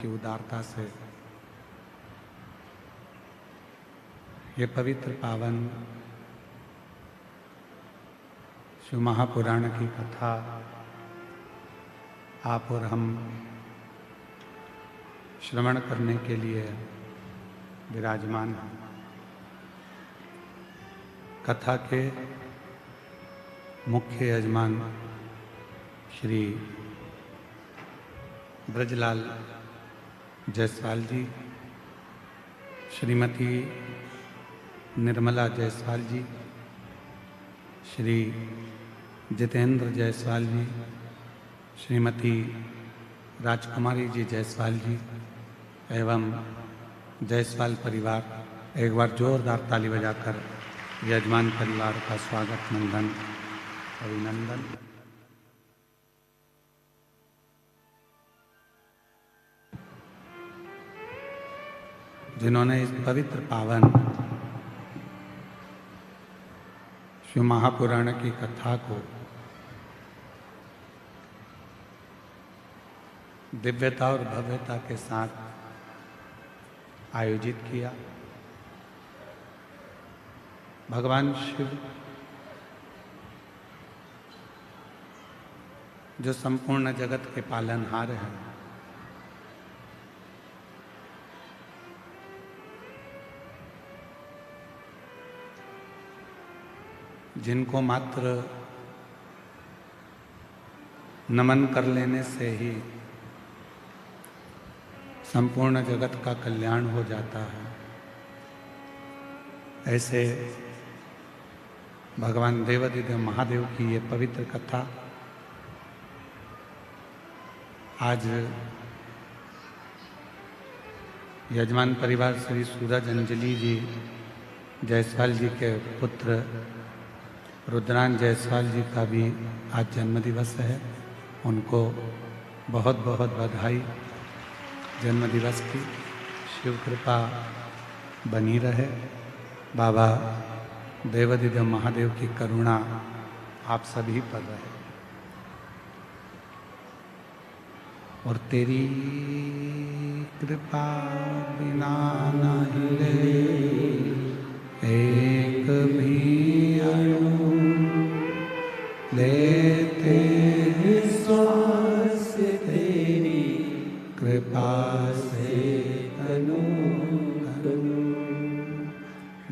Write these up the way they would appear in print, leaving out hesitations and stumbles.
की उदारता से ये पवित्र पावन शिव महापुराण की कथा आप और हम श्रवण करने के लिए विराजमान हैं। कथा के मुख्य यजमान श्री ब्रजलाल जायसवाल जी, श्रीमती निर्मला जायसवाल जी, श्री जितेंद्र जायसवाल जी, श्रीमती राजकुमारी जी जायसवाल जी एवं जायसवाल परिवार एक बार जोरदार ताली बजाकर यजमान परिवार का स्वागत नंदन अभिनंदन। जिन्होंने इस पवित्र पावन शिव महापुराण की कथा को दिव्यता और भव्यता के साथ आयोजित किया। भगवान शिव जो संपूर्ण जगत के पालनहार हैं, जिनको मात्र नमन कर लेने से ही संपूर्ण जगत का कल्याण हो जाता है, ऐसे भगवान देवाधिदेव महादेव की ये पवित्र कथा आज यजमान परिवार श्री सूरज अंजलि जी जायसवाल जी के पुत्र रुद्रान जायसवाल जी का भी आज जन्मदिवस है। उनको बहुत बहुत बधाई जन्मदिवस की। शिव कृपा बनी रहे। बाबा देवाधिदेव महादेव की करुणा आप सभी पर रहे। और तेरी कृपा बिना नहीं एक भी अणु लेते श्वास तेरी कृपा से तनु तनु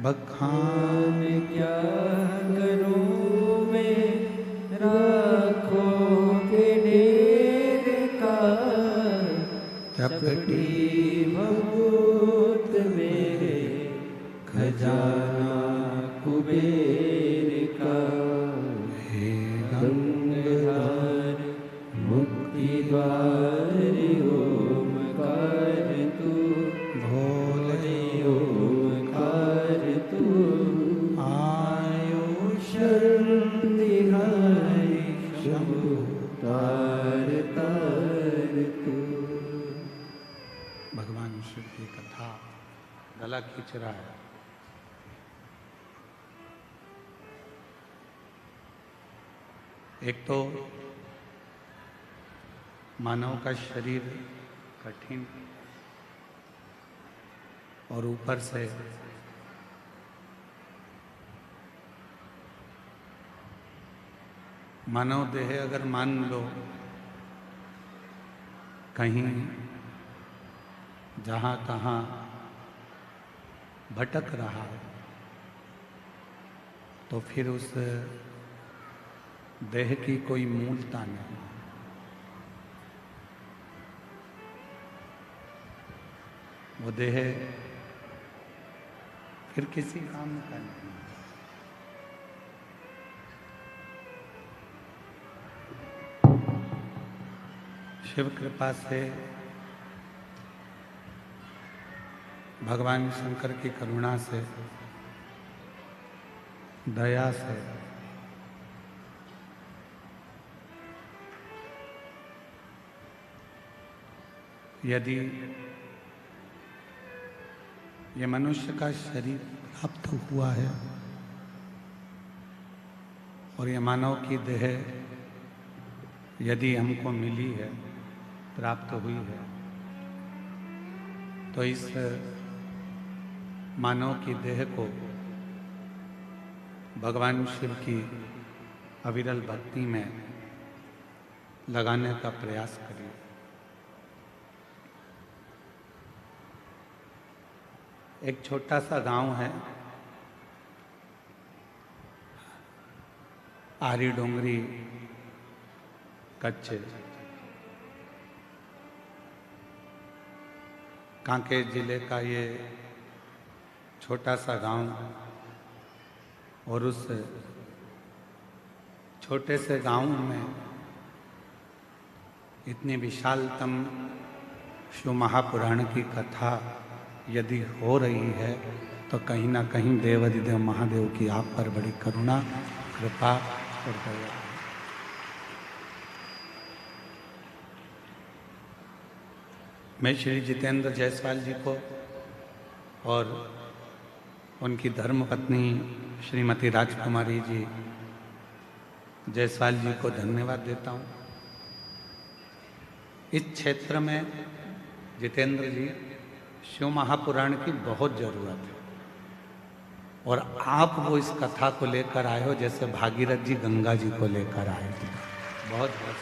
बखान क्या करूं मैं राखोगे ढेर का चपटी भभूत मेरे खजाना कुबेर का हे गंगाधर मुक्ति द्वार ओमकार तू भोले ओमकार तू आयो शक्ति हरि शंभु तार तार तू। भगवान शिव की कथा गला खींच रहा है। एक तो मानव का शरीर कठिन और ऊपर से मानव देह अगर मान लो कहीं जहाँ तहाँ भटक रहा है तो फिर उस देह की कोई मूलता नहीं। वो देह फिर किसी काम का नहीं। शिव कृपा से भगवान शंकर की करुणा से दया से यदि ये मनुष्य का शरीर प्राप्त हुआ है और ये मानव की देह यदि हमको मिली है, प्राप्त हुई है, तो इस मानव की देह को भगवान शिव की अविरल भक्ति में लगाने का प्रयास करिए। एक छोटा सा गांव है, आरी डोंगरी कच्छ, कांकेर जिले का ये छोटा सा गांव, और उस छोटे से गांव में इतनी विशालतम शिव महापुराण की कथा यदि हो रही है तो कहीं ना कहीं देवाधिदेव महादेव की आप पर बड़ी करुणा, कृपा और दया। मैं श्री जितेंद्र जायसवाल जी को और उनकी धर्मपत्नी श्रीमती राजकुमारी जी जायसवाल जी को धन्यवाद देता हूँ। इस क्षेत्र में जितेंद्र जी शिव महापुराण की बहुत जरूरत है, और आप वो इस कथा को लेकर आए हो जैसे भागीरथ जी गंगा जी को लेकर आए थे। बहुत बहुत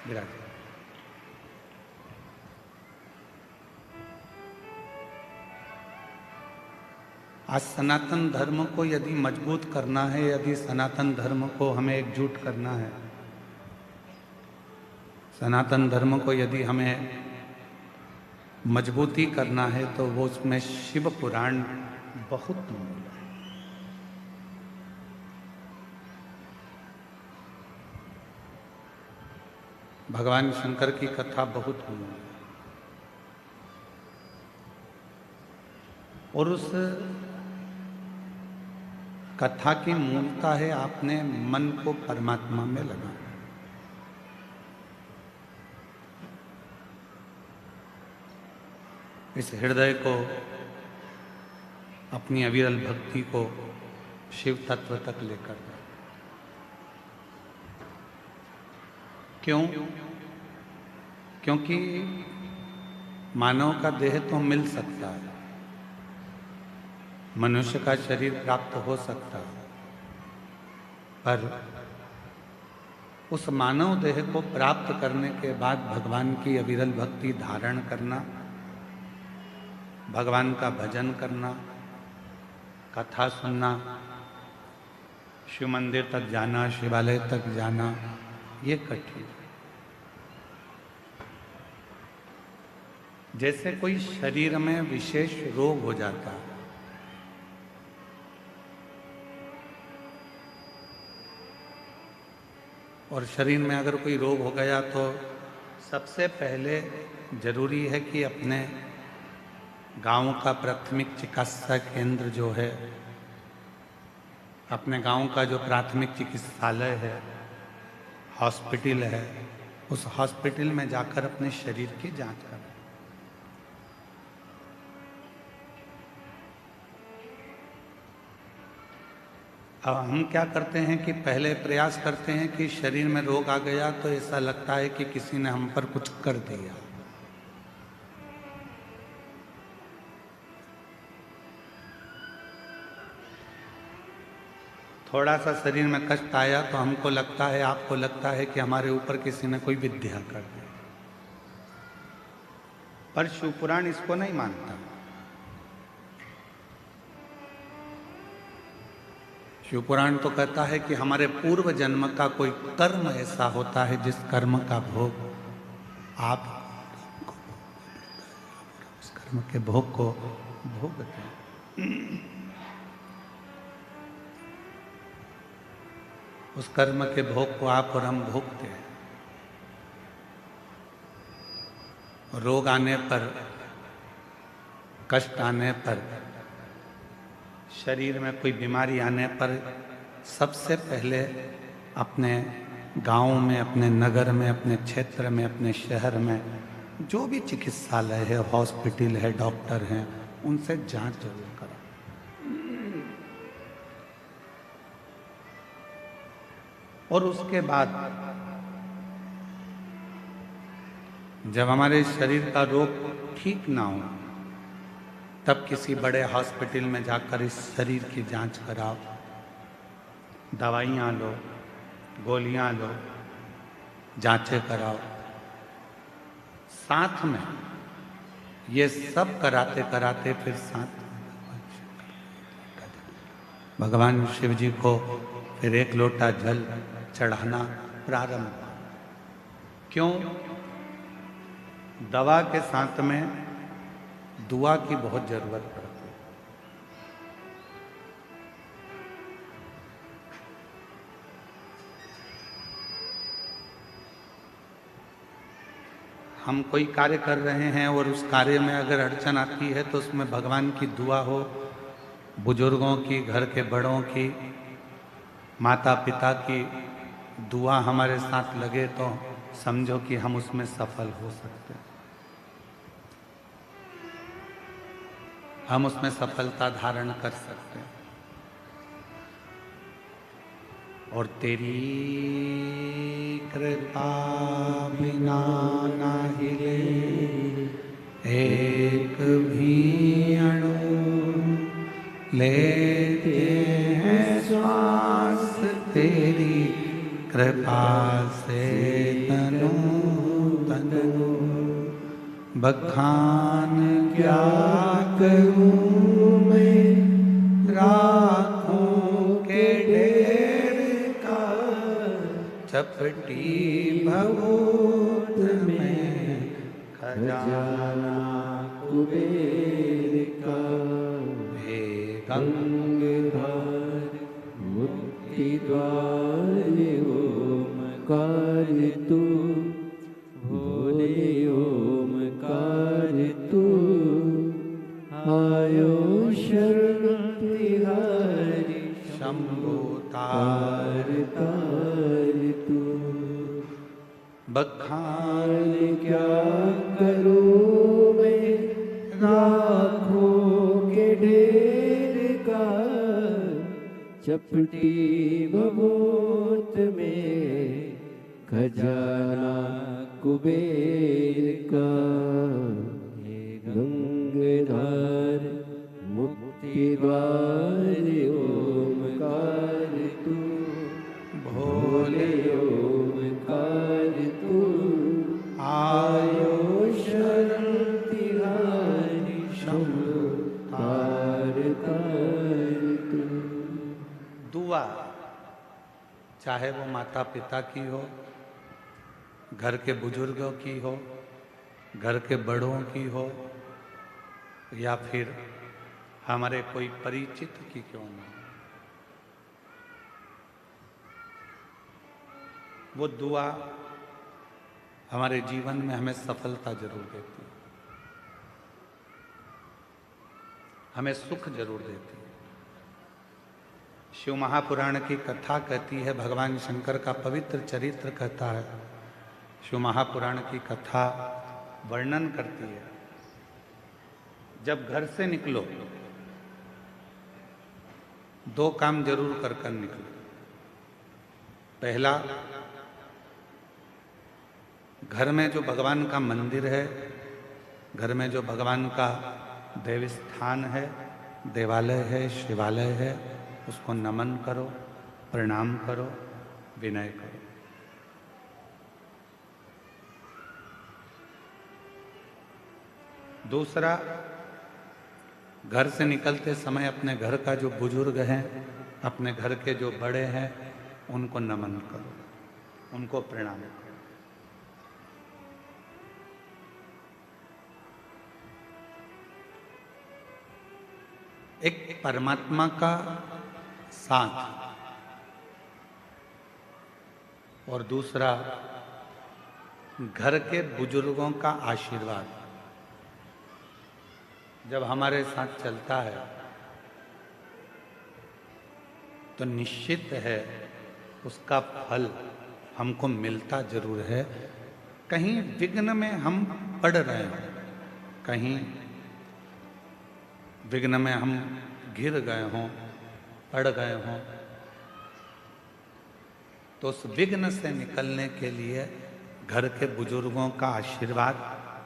विराज। आज सनातन धर्म को यदि मजबूत करना है, यदि सनातन धर्म को हमें एकजुट करना है, सनातन धर्म को यदि हमें मजबूती करना है, तो वो उसमें शिव पुराण बहुत मूल है। भगवान शंकर की कथा बहुत मूल है, और उस कथा की मूलता है आपने मन को परमात्मा में लगाना। इस हृदय को, अपनी अविरल भक्ति को शिव तत्व तक लेकर जाए। क्यों? क्योंकि मानव का देह तो मिल सकता है, मनुष्य का शरीर प्राप्त हो सकता है, पर उस मानव देह को प्राप्त करने के बाद भगवान की अविरल भक्ति धारण करना, भगवान का भजन करना, कथा सुनना, शिव मंदिर तक जाना, शिवालय तक जाना, ये कठिन। जैसे कोई शरीर में विशेष रोग हो जाता है, और शरीर में अगर कोई रोग हो गया तो सबसे पहले जरूरी है कि अपने गांव का प्राथमिक चिकित्सा केंद्र जो है, अपने गांव का जो प्राथमिक चिकित्सालय है, हॉस्पिटल है, उस हॉस्पिटल में जाकर अपने शरीर की जांच करें। अब हम क्या करते हैं कि पहले प्रयास करते हैं कि शरीर में रोग आ गया तो ऐसा लगता है कि किसी ने हम पर कुछ कर दिया। थोड़ा सा शरीर में कष्ट आया तो हमको लगता है, आपको लगता है कि हमारे ऊपर किसी ने कोई विद्या कर दी, पर शिव पुराण इसको नहीं मानता। शिव पुराण तो कहता है कि हमारे पूर्व जन्म का कोई कर्म ऐसा होता है जिस कर्म का भोग आप उस कर्म के भोग को भोगते हैं। उस कर्म के भोग को आप और हम भोगते हैं। रोग आने पर, कष्ट आने पर, शरीर में कोई बीमारी आने पर सबसे पहले अपने गांव में, अपने नगर में, अपने क्षेत्र में, अपने शहर में जो भी चिकित्सालय है, हॉस्पिटल है, डॉक्टर हैं, उनसे जांच जरूर करें। और उसके बाद जब हमारे शरीर का रोग ठीक ना हो तब किसी बड़े हॉस्पिटल में जाकर इस शरीर की जांच कराओ, दवाइयाँ लो, गोलियां लो, जांचें कराओ। साथ में ये सब कराते कराते फिर साथ भगवान शिव जी को फिर एक लोटा जल चढ़ाना प्रारंभ। क्यों? दवा के साथ में दुआ की बहुत जरूरत पड़ती है। हम कोई कार्य कर रहे हैं और उस कार्य में अगर अड़चन आती है तो उसमें भगवान की दुआ हो, बुजुर्गों की, घर के बड़ों की, माता पिता की दुआ हमारे साथ लगे तो समझो कि हम उसमें सफल हो सकते हैं, हम उसमें सफलता धारण कर सकते हैं। और तेरी कृपा बिना ना हिले एक भी अणु, लेते हैं श्वास तेरी कृपा से तनु तनु। बखान क्या करूं मैं राखों के ढेर का, चपटी भभूत में खजाना कुबेर का। हे गंगाधर मुक्ति द्वार ओमकार तू, भोले ओमकार तू। आयो शरण तिहारी शंभो तार तार तू। बखान क्या करूं मैं राखों के ढेर का, चपटी भभूत में खजाना कुबेर का। हे गंगाधर मुक्ति द्वार ओमकार तू, भोले ओमकार तू। आयो शरण तिहारी शंभो तार तार तू। दुआ चाहे वो माता पिता की हो, घर के बुजुर्गों की हो, घर के बड़ों की हो, या फिर हमारे कोई परिचित की क्यों ना हो, वो दुआ हमारे जीवन में हमें सफलता जरूर देती है, हमें सुख जरूर देती है। शिव महापुराण की कथा कहती है, भगवान शंकर का पवित्र चरित्र कहता है, शिव महापुराण की कथा वर्णन करती है, जब घर से निकलो दो काम जरूर कर कर निकलो। पहला, घर में जो भगवान का मंदिर है, घर में जो भगवान का देव स्थान है, देवालय है, शिवालय है, उसको नमन करो, प्रणाम करो, विनय करो। दूसरा, घर से निकलते समय अपने घर का जो बुजुर्ग हैं, अपने घर के जो बड़े हैं, उनको नमन करो, उनको प्रणाम करो। एक परमात्मा का साथ और दूसरा घर के बुजुर्गों का आशीर्वाद जब हमारे साथ चलता है तो निश्चित है उसका फल हमको मिलता जरूर है। कहीं विघ्न में हम पड़ रहे हैं, कहीं विघ्न में हम गिर गए हों, पड़ गए हों, तो उस विघ्न से निकलने के लिए घर के बुजुर्गों का आशीर्वाद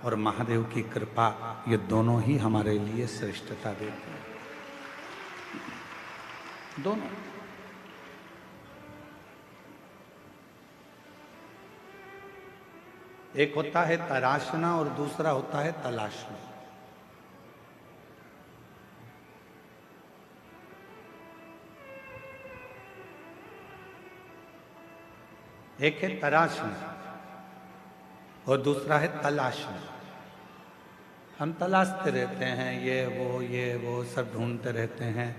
और महादेव की कृपा, ये दोनों ही हमारे लिए श्रेष्ठता देते हैं, दोनों। एक होता है तराशना और दूसरा होता है तलाशना। एक है तराशना और दूसरा है तलाशना। हम तलाशते रहते हैं, ये वो सब ढूंढते रहते हैं।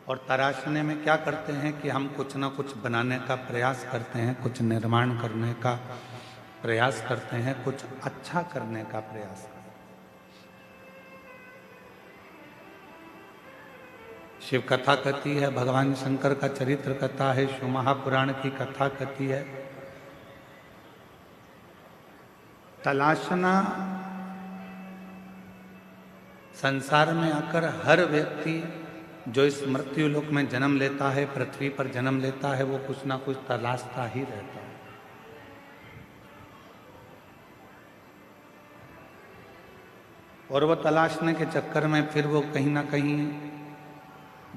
और तराशने में क्या करते हैं कि हम कुछ ना कुछ बनाने का प्रयास करते हैं, कुछ निर्माण करने का प्रयास करते हैं, कुछ अच्छा करने का प्रयास करते हैं। शिव कथा कहती है, भगवान शंकर का चरित्र कथा है, शिव महापुराण की कथा कहती है। तलाशना संसार में आकर हर व्यक्ति जो इस मृत्यु लोक में जन्म लेता है, पृथ्वी पर जन्म लेता है, वो कुछ ना कुछ तलाशता ही रहता है। और वो तलाशने के चक्कर में फिर वो कहीं ना कहीं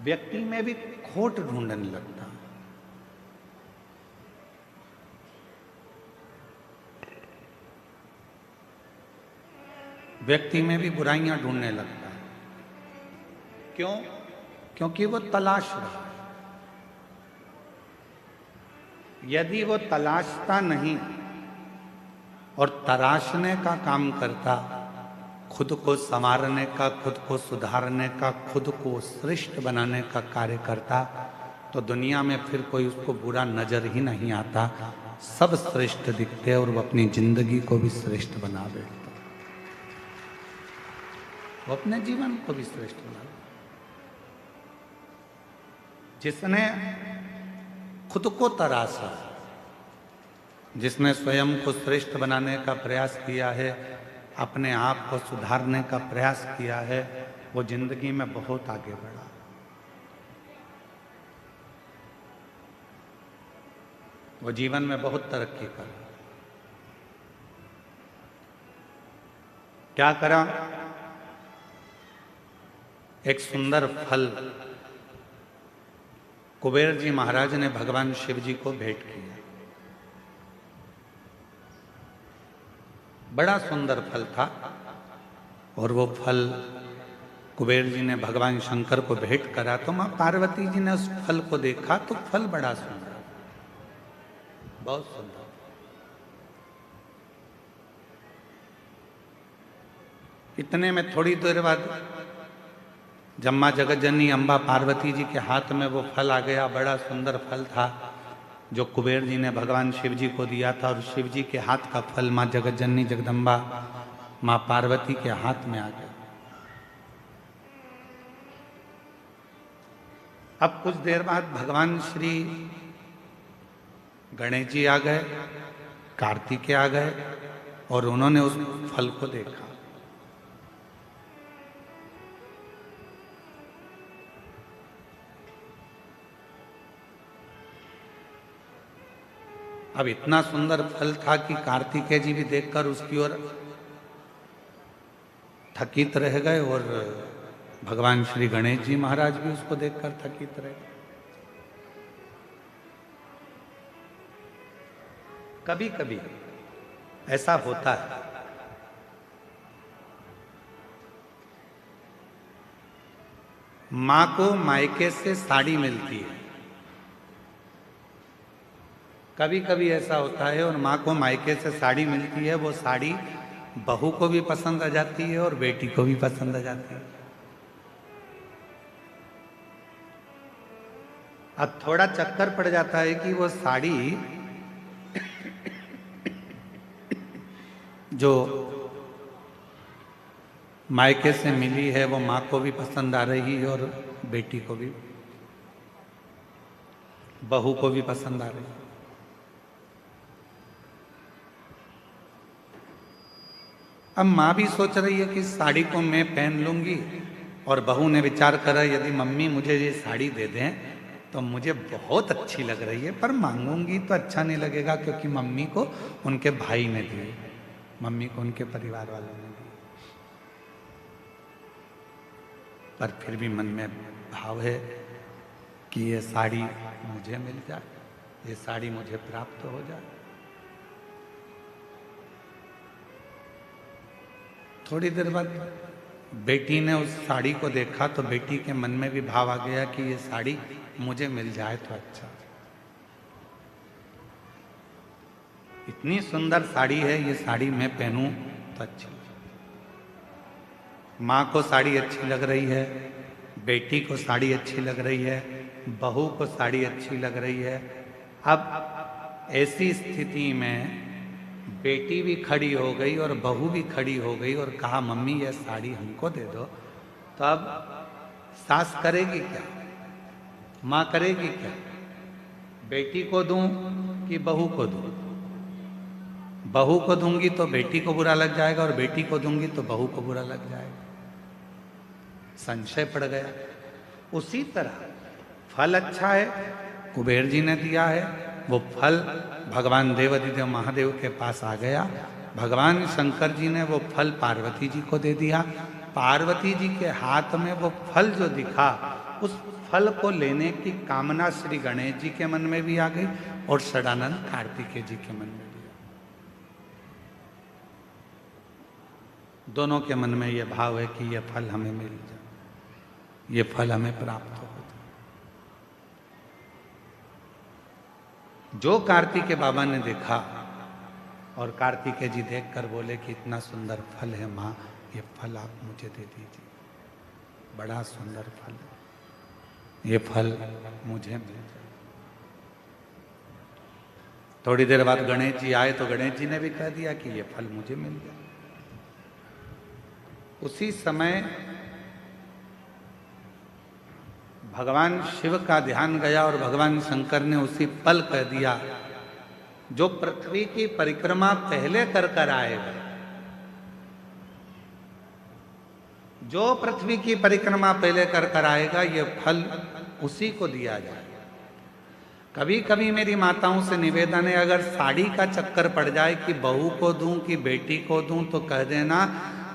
व्यक्ति में भी खोट ढूंढने लगता है। व्यक्ति में भी बुराइयां ढूंढने लगता है। क्यों? क्योंकि वो तलाश रहा है। यदि वो तलाशता नहीं और तराशने का काम करता, खुद को संवारने का, खुद को सुधारने का, खुद को श्रेष्ठ बनाने का कार्य करता, तो दुनिया में फिर कोई उसको बुरा नजर ही नहीं आता। सब श्रेष्ठ दिखते और वो अपनी जिंदगी को भी श्रेष्ठ बना बैठता, वो अपने जीवन को भी श्रेष्ठ बना। जिसने खुद को तराशा, जिसने स्वयं को श्रेष्ठ बनाने का प्रयास किया है, अपने आप को सुधारने का प्रयास किया है, वो जिंदगी में बहुत आगे बढ़ा। वो जीवन में बहुत तरक्की कर। क्या करा? एक सुंदर फल कुबेर जी महाराज ने भगवान शिव जी को भेंट किया। बड़ा सुंदर फल था और वो फल कुबेर जी ने भगवान शंकर को भेंट करा। तो मां पार्वती जी ने उस फल को देखा तो फल बड़ा सुंदर, बहुत सुंदर। इतने में थोड़ी देर बाद जब मां जगतजननी अम्बा पार्वती जी के हाथ में वो फल आ गया। बड़ा सुंदर फल था जो कुबेर जी ने भगवान शिव जी को दिया था, और शिव जी के हाथ का फल मां जगतजननी जगदम्बा मां पार्वती के हाथ में आ गया। अब कुछ देर बाद भगवान श्री गणेश जी आ गए, कार्तिकेय आ गए और उन्होंने उस फल को देखा। अब इतना सुंदर फल था कि कार्तिकेय जी भी देखकर उसकी ओर थकित रह गए और भगवान श्री गणेश जी महाराज भी उसको देखकर थकित रहे। कभी कभी ऐसा होता है, मां को मायके से साड़ी मिलती है। कभी कभी ऐसा होता है और माँ को मायके से साड़ी मिलती है, वो साड़ी बहू को भी पसंद आ जाती है और बेटी को भी पसंद आ जाती है। अब थोड़ा चक्कर पड़ जाता है कि वो साड़ी जो मायके से मिली है वो माँ को भी पसंद आ रही है और बेटी को भी, बहू को भी पसंद आ रही है। अब माँ भी सोच रही है कि साड़ी को मैं पहन लूंगी, और बहू ने विचार करा यदि मम्मी मुझे ये साड़ी दे दें तो मुझे बहुत अच्छी लग रही है, पर मांगूंगी तो अच्छा नहीं लगेगा, क्योंकि मम्मी को उनके भाई ने दी, मम्मी को उनके परिवार वालों ने दी। पर फिर भी मन में भाव है कि ये साड़ी मुझे मिल जाए, ये साड़ी मुझे प्राप्त हो जाए। थोड़ी देर बाद बेटी ने उस साड़ी को देखा तो बेटी के मन में भी भाव आ गया कि ये साड़ी मुझे मिल जाए तो अच्छा। इतनी सुंदर साड़ी है, ये साड़ी मैं पहनूं तो अच्छी। माँ को साड़ी अच्छी लग रही है, बेटी को साड़ी अच्छी लग रही है, बहू को साड़ी अच्छी लग रही है। अब ऐसी स्थिति में बेटी भी खड़ी हो गई और बहू भी खड़ी हो गई और कहा मम्मी ये साड़ी हमको दे दो। तो अब सास करेगी क्या, माँ करेगी क्या? बेटी को दूं कि बहू को दूं? बहू को दूंगी तो बेटी को बुरा लग जाएगा और बेटी को दूंगी तो बहू को बुरा लग जाएगा। संशय पड़ गया। उसी तरह फल अच्छा है, कुबेर जी ने दिया है, वो फल भगवान देवाधिदेव महादेव के पास आ गया। भगवान शंकर जी ने वो फल पार्वती जी को दे दिया। पार्वती जी के हाथ में वो फल जो दिखा, उस फल को लेने की कामना श्री गणेश जी के मन में भी आ गई और षडानंद कार्तिकेय जी के मन में भी। दोनों के मन में ये भाव है कि ये फल हमें मिल जाए, ये फल हमें प्राप्त हो जाए। जो कार्तिकेय बाबा ने देखा और कार्तिकेय जी देखकर बोले कि इतना सुंदर फल है माँ, ये फल आप मुझे दे दीजिए, बड़ा सुंदर फल है, ये फल मुझे मिल जाए। थोड़ी देर बाद गणेश जी आए तो गणेश जी ने भी कह दिया कि ये फल मुझे मिल जाए। उसी समय भगवान शिव का ध्यान गया और भगवान शंकर ने उसी पल कह दिया, जो पृथ्वी की परिक्रमा पहले कर कर आएगा, जो पृथ्वी की परिक्रमा पहले कर कर आएगा, ये फल उसी को दिया जाए। कभी कभी मेरी माताओं से निवेदन है, अगर साड़ी का चक्कर पड़ जाए कि बहू को दूं कि बेटी को दूं, तो कह देना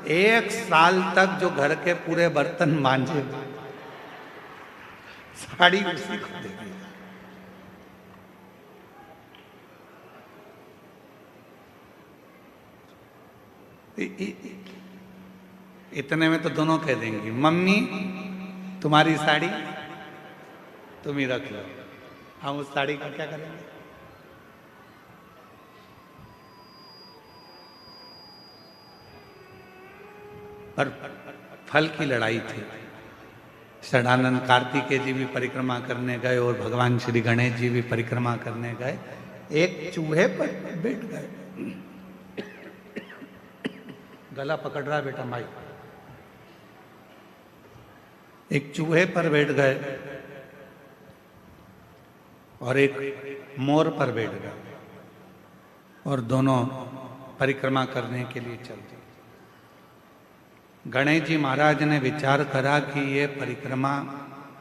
1 साल तक जो घर के पूरे बर्तन मांजे साड़ी उसी को देगी। इतने में तो दोनों कह देंगी मम्मी तुम्हारी साड़ी तुम ही रख लो, हम उस साड़ी का क्या करेंगे? पर फल की लड़ाई थी। षडानंद कार्तिकेय जी भी परिक्रमा करने गए और भगवान श्री गणेश जी भी परिक्रमा करने गए। एक चूहे पर बैठ गए। गला पकड़ रहा है बेटा माई। एक चूहे पर बैठ गए और एक मोर पर बैठ गए और दोनों परिक्रमा करने के लिए चल दिए। गणेश जी महाराज ने विचार करा कि ये परिक्रमा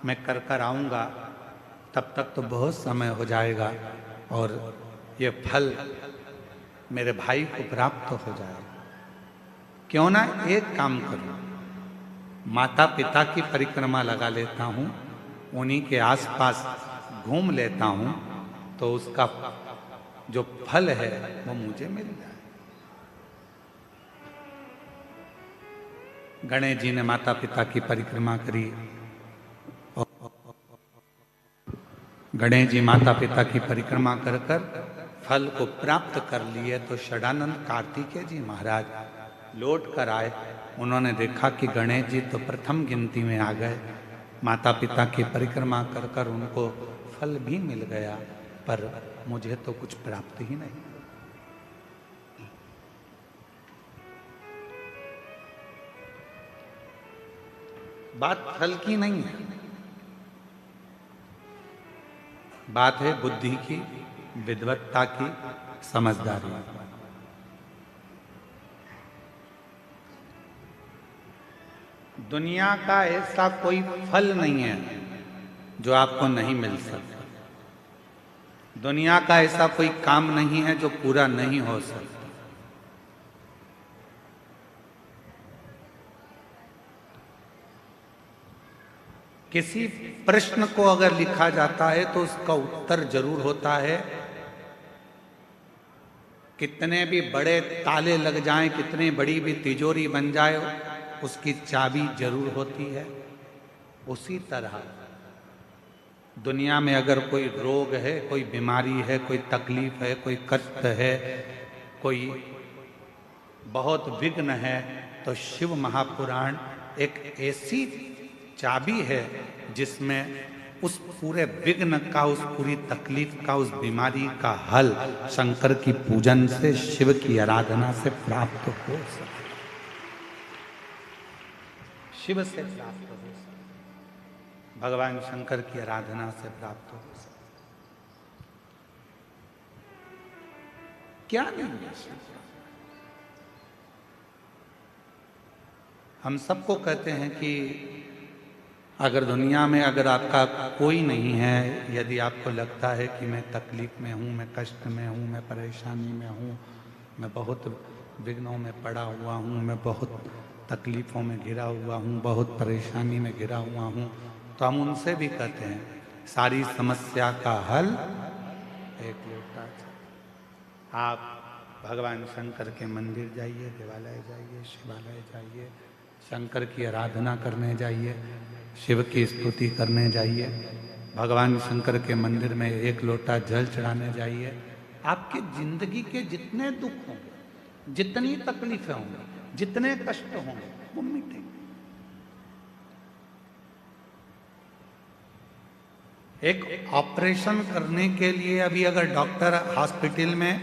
मैं कर कर आऊँगा, तब तक तो बहुत समय हो जाएगा और ये फल मेरे भाई को प्राप्त हो जाएगा। क्यों ना एक काम करूं, माता पिता की परिक्रमा लगा लेता हूं, उन्हीं के आसपास घूम लेता हूं, तो उसका जो फल है वो मुझे मिल जाए। गणेश जी ने माता पिता की परिक्रमा करी और गणेश जी माता पिता की परिक्रमा कर कर फल को प्राप्त कर लिए। तो षडानंद कार्तिकेय जी महाराज लौट कर आए। उन्होंने देखा कि गणेश जी तो प्रथम गिनती में आ गए, माता पिता की परिक्रमा कर कर उनको फल भी मिल गया, पर मुझे तो कुछ प्राप्त ही नहीं। बात फल की नहीं है, बात है बुद्धि की, विद्वत्ता की, समझदारी। दुनिया का ऐसा कोई फल नहीं है जो आपको नहीं मिल सकता। दुनिया का ऐसा कोई काम नहीं है जो पूरा नहीं हो सकता। किसी प्रश्न को अगर लिखा जाता है तो उसका उत्तर जरूर होता है। कितने भी बड़े ताले लग जाएं, कितनी बड़ी भी तिजोरी बन जाए, उसकी चाबी जरूर होती है। उसी तरह दुनिया में अगर कोई रोग है, कोई बीमारी है, कोई तकलीफ है, कोई कष्ट है, कोई बहुत विघ्न है, तो शिव महापुराण एक ऐसी चाबी है जिसमें उस पूरे विघ्न का, उस पूरी तकलीफ का, उस बीमारी का हल शंकर की पूजन से, शिव की आराधना से प्राप्त हो सके। शिव से प्राप्त हो सके, भगवान शंकर की आराधना से प्राप्त हो सके। क्या नहीं है? हम सबको कहते हैं कि अगर दुनिया में अगर आपका कोई नहीं है, यदि आपको लगता है कि मैं तकलीफ में हूँ, मैं कष्ट में हूँ, मैं परेशानी में हूँ, मैं बहुत विघ्नों में पड़ा हुआ हूँ, मैं बहुत तकलीफ़ों में घिरा हुआ हूँ, बहुत परेशानी में घिरा हुआ हूँ, तो हम उनसे भी कहते हैं सारी समस्या का हल एक लोटा चाय। आप भगवान शंकर के मंदिर जाइए, देवालय जाइए, शिवालय जाइए, शंकर की आराधना करने जाइए, शिव की स्तुति करने जाइए, भगवान शंकर के मंदिर में एक लोटा जल चढ़ाने जाइए। आपकी जिंदगी के जितने दुख होंगे, जितनी तकलीफें होंगी, जितने कष्ट होंगे, वो मिटेंगे। एक ऑपरेशन करने के लिए अभी अगर डॉक्टर हॉस्पिटल में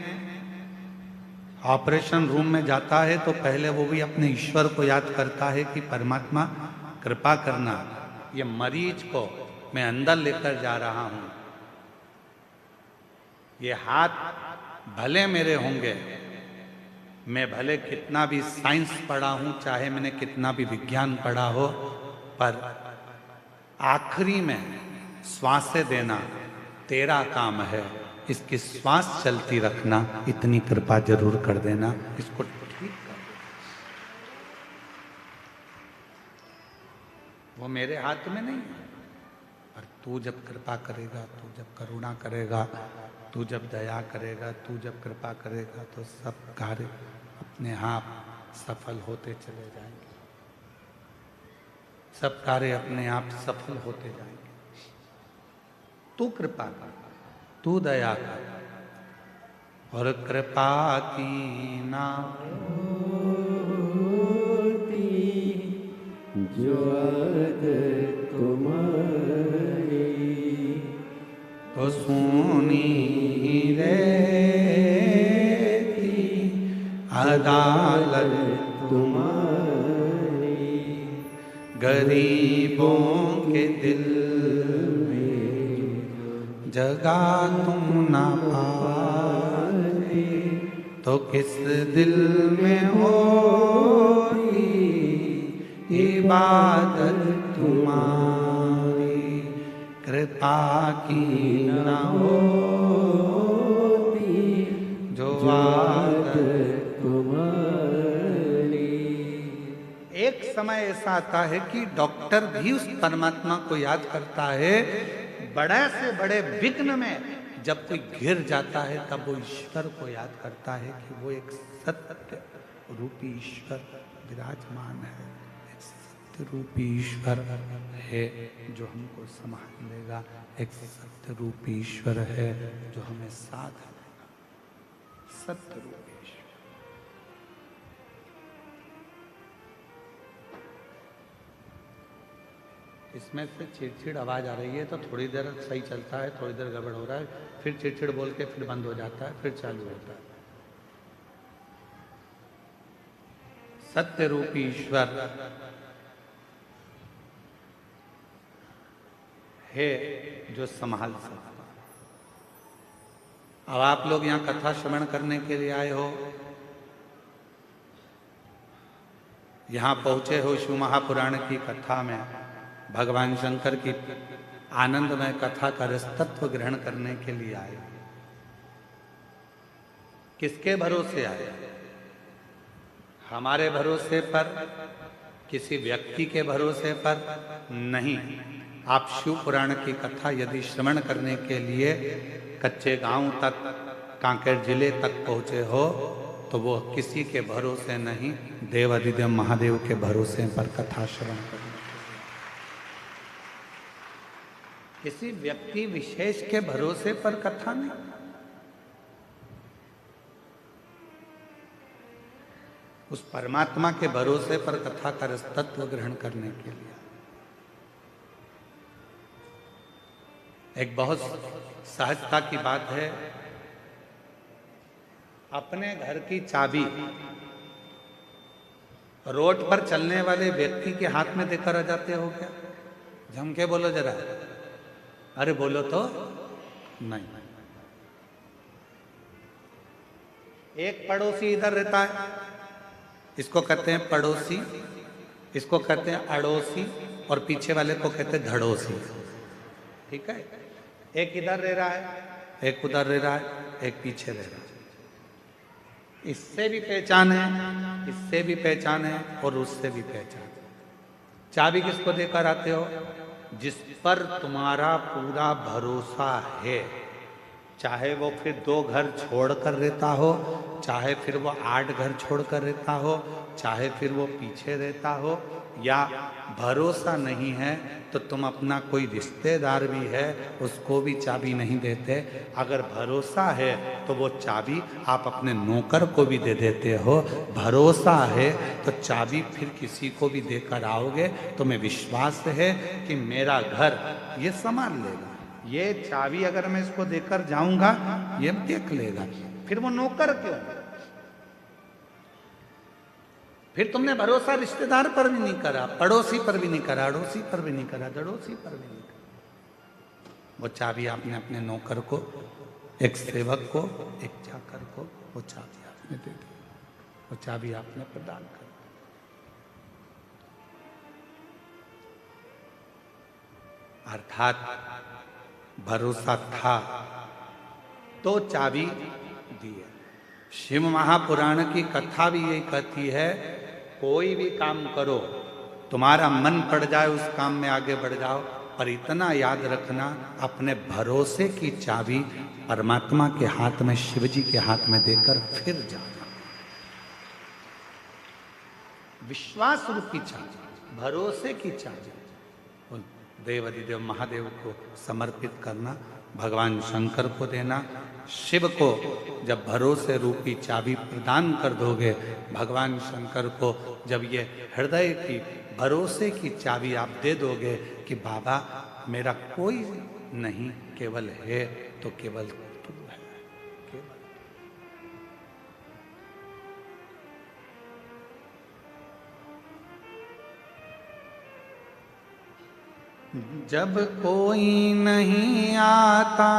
ऑपरेशन रूम में जाता है तो पहले वो भी अपने ईश्वर को याद करता है कि परमात्मा कृपा करना, ये मरीज को मैं अंदर लेकर जा रहा हूं, ये हाथ भले मेरे होंगे, मैं भले कितना भी साइंस पढ़ा हूं, चाहे मैंने कितना भी विज्ञान पढ़ा हो, पर आखिरी में श्वासें देना तेरा काम है, इसकी श्वास चलती रखना, इतनी कृपा जरूर कर देना, इसको ठीक कर। वो मेरे हाथ में नहीं है, पर तू जब कृपा करेगा, तू जब करुणा करेगा, तू जब दया करेगा, तू जब कृपा करेगा, तो सब कार्य अपने आप सफल होते चले जाएंगे। सब कार्य अपने आप सफल होते जाएंगे। तू कृपा कर, तू दया कर, और कृपा की ना होती जो आदत तुम्हारी, तो सुनी रहती अदालत तुम्हारी, गरीबों के दिल जगा तुम ना पाए, तो किस दिल में होती इबादत तुम्हारी, कृपा की ना होती जो आदत तुम्हारी। एक समय ऐसा आता है कि डॉक्टर भी उस परमात्मा को याद करता है। बड़े से बड़े विघ्न में जब कोई घिर जाता है, तब वो ईश्वर को याद करता है कि वो एक सत्य रूपी ईश्वर विराजमान है, एक सत्य रूपी ईश्वर है जो हमको संभाल लेगा, एक सत्य रूपी ईश्वर है जो हमें साथ लेगा, सत्य रूपी ईश्वर। इसमें से चिड़चिड़ आवाज आ रही है, तो थोड़ी देर सही चलता है, थोड़ी देर गड़बड़ हो रहा है, फिर चिड़चिड़ बोल के फिर बंद हो जाता है, फिर चालू होता है। सत्य रूपी ईश्वर है जो संभाल सकता। अब आप लोग यहाँ कथा श्रवण करने के लिए आए हो, यहाँ पहुंचे हो शिव महापुराण की कथा में, भगवान शंकर की आनंदमय कथा का रस तत्व ग्रहण करने के लिए आए। किसके भरोसे आए? हमारे भरोसे पर, किसी व्यक्ति के भरोसे पर नहीं। आप शिव पुराण की कथा यदि श्रवण करने के लिए कच्चे गांव तक, कांकेर जिले तक पहुंचे हो, तो वो किसी के भरोसे नहीं, देवाधिदेव महादेव के भरोसे पर कथा श्रवण करने। किसी व्यक्ति विशेष के भरोसे पर कथा नहीं। उस परमात्मा के भरोसे पर कथा का रस तत्व ग्रहण करने के लिए। एक बहुत सहजता की बात है, अपने घर की चाबी रोड पर चलने वाले व्यक्ति के हाथ में देकर आ जाते हो क्या? जम के बोलो जरा, अरे बोलो तो नहीं। एक पड़ोसी इधर रहता है, इसको कहते हैं पड़ोसी, इसको कहते हैं अड़ोसी, और पीछे वाले को कहते हैं धड़ोसी। ठीक है, एक इधर रह रहा है, एक उधर रह रहा है, एक पीछे रह रहा है। इससे भी पहचान है, इससे भी पहचान है, और उससे भी पहचान। चाबी किसको देकर आते हो? जिस पर तुम्हारा पूरा भरोसा है, चाहे वो फिर 2 घर छोड़कर रहता हो, चाहे फिर वो 8 घर छोड़कर रहता हो, चाहे फिर वो पीछे रहता हो, या भरोसा नहीं है तो तुम अपना कोई रिश्तेदार भी है उसको भी चाबी नहीं देते। अगर भरोसा है तो वो चाबी आप अपने नौकर को भी दे देते हो। भरोसा है तो चाबी फिर किसी को भी देकर आओगे, तुम्हें विश्वास है कि मेरा घर ये संभाल लेगा। ये चाबी अगर मैं इसको देकर जाऊंगा ये देख लेगा। फिर वो नौकर क्यों? फिर तुमने भरोसा रिश्तेदार पर भी नहीं करा, पड़ोसी पर भी नहीं करा, अड़ोसी पर भी नहीं करा, जड़ोसी पर भी नहीं करा। वो चाबी आपने अपने नौकर को, एक सेवक को, एक चाकर को वो चाबी आपने दे दी, वो चाबी आपने प्रदान कर दी। अर्थात भरोसा था तो चाबी दी है। शिव महापुराण की कथा भी यही कहती है, कोई भी काम करो, तुम्हारा मन पड़ जाए उस काम में आगे बढ़ जाओ, पर इतना याद रखना अपने भरोसे की चाबी परमात्मा के हाथ में, शिव जी के हाथ में देकर फिर जाना। विश्वास रूपी चाबी, भरोसे की चाबी देवाधिदेव महादेव को समर्पित करना, भगवान शंकर को देना। शिव को जब भरोसे रूपी चाबी प्रदान कर दोगे, भगवान शंकर को जब ये हृदय की भरोसे की चाबी आप दे दोगे कि बाबा मेरा कोई नहीं, केवल है तो केवल तू है, केवल। जब कोई नहीं आता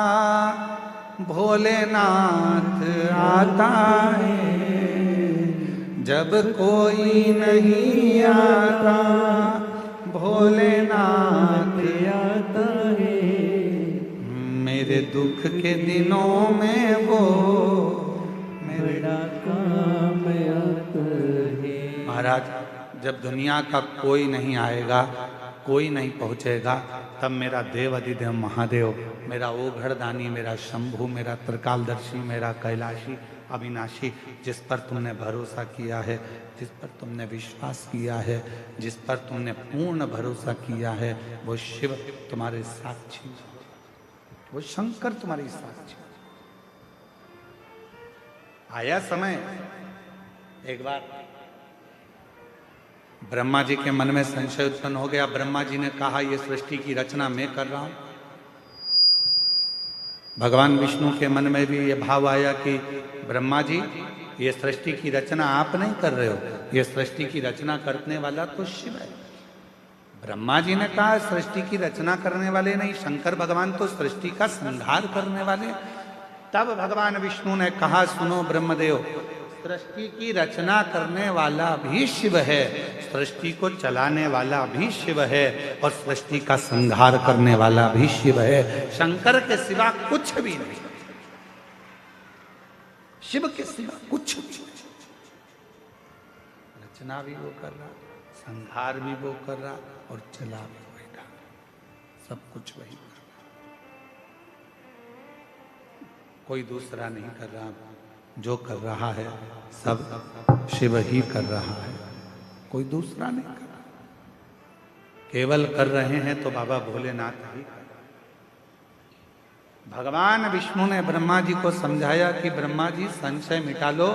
भोलेनाथ आता है, जब कोई नहीं आता भोलेनाथ आता है, मेरे दुख के दिनों में वो मेरा काम आता है। महाराज, जब दुनिया का कोई नहीं आएगा, कोई नहीं पहुंचेगा, तब मेरा देव अधिदेव महादेव, मेरा ओघड़दानी, मेरा शंभु, मेरा त्रिकालदर्शी, मेरा कैलाशी अविनाशी, जिस पर तुमने भरोसा किया है, जिस पर तुमने विश्वास किया है, जिस पर तुमने पूर्ण भरोसा किया है, वो शिव तुम्हारे साक्षी, वो शंकर तुम्हारी साक्षी। आया समय, एक बार ब्रह्मा जी के मन में संशय उत्पन्न हो गया। ब्रह्मा जी ने कहा, ये सृष्टि की रचना मैं कर रहा हूं। भगवान विष्णु के मन में भी ये भाव आया कि ब्रह्मा जी, ये सृष्टि की रचना आप नहीं कर रहे हो, ये सृष्टि की रचना करने वाला तो शिव है। ब्रह्मा जी ने कहा, सृष्टि की रचना करने वाले नहीं, शंकर भगवान तो सृष्टि का संहार करने वाले। तब भगवान विष्णु ने कहा, सुनो ब्रह्मदेव, सृष्टि की रचना करने वाला भी शिव है, सृष्टि को चलाने वाला भी शिव है और सृष्टि का संहार करने वाला भी शिव है। शंकर के सिवा कुछ भी नहीं, शिव के सिवा कुछ भी नहीं। रचना भी वो कर रहा, संहार भी वो कर रहा और चला भी वही रहा, सब कुछ वही कर रहा, कोई दूसरा नहीं कर रहा। जो कर रहा है सब शिव ही कर रहा है, कोई दूसरा नहीं कर रहा। केवल कर रहे हैं तो बाबा भोलेनाथ ही कर रहे हैं। भगवान विष्णु ने ब्रह्मा जी को समझाया कि ब्रह्मा जी संशय मिटा लो,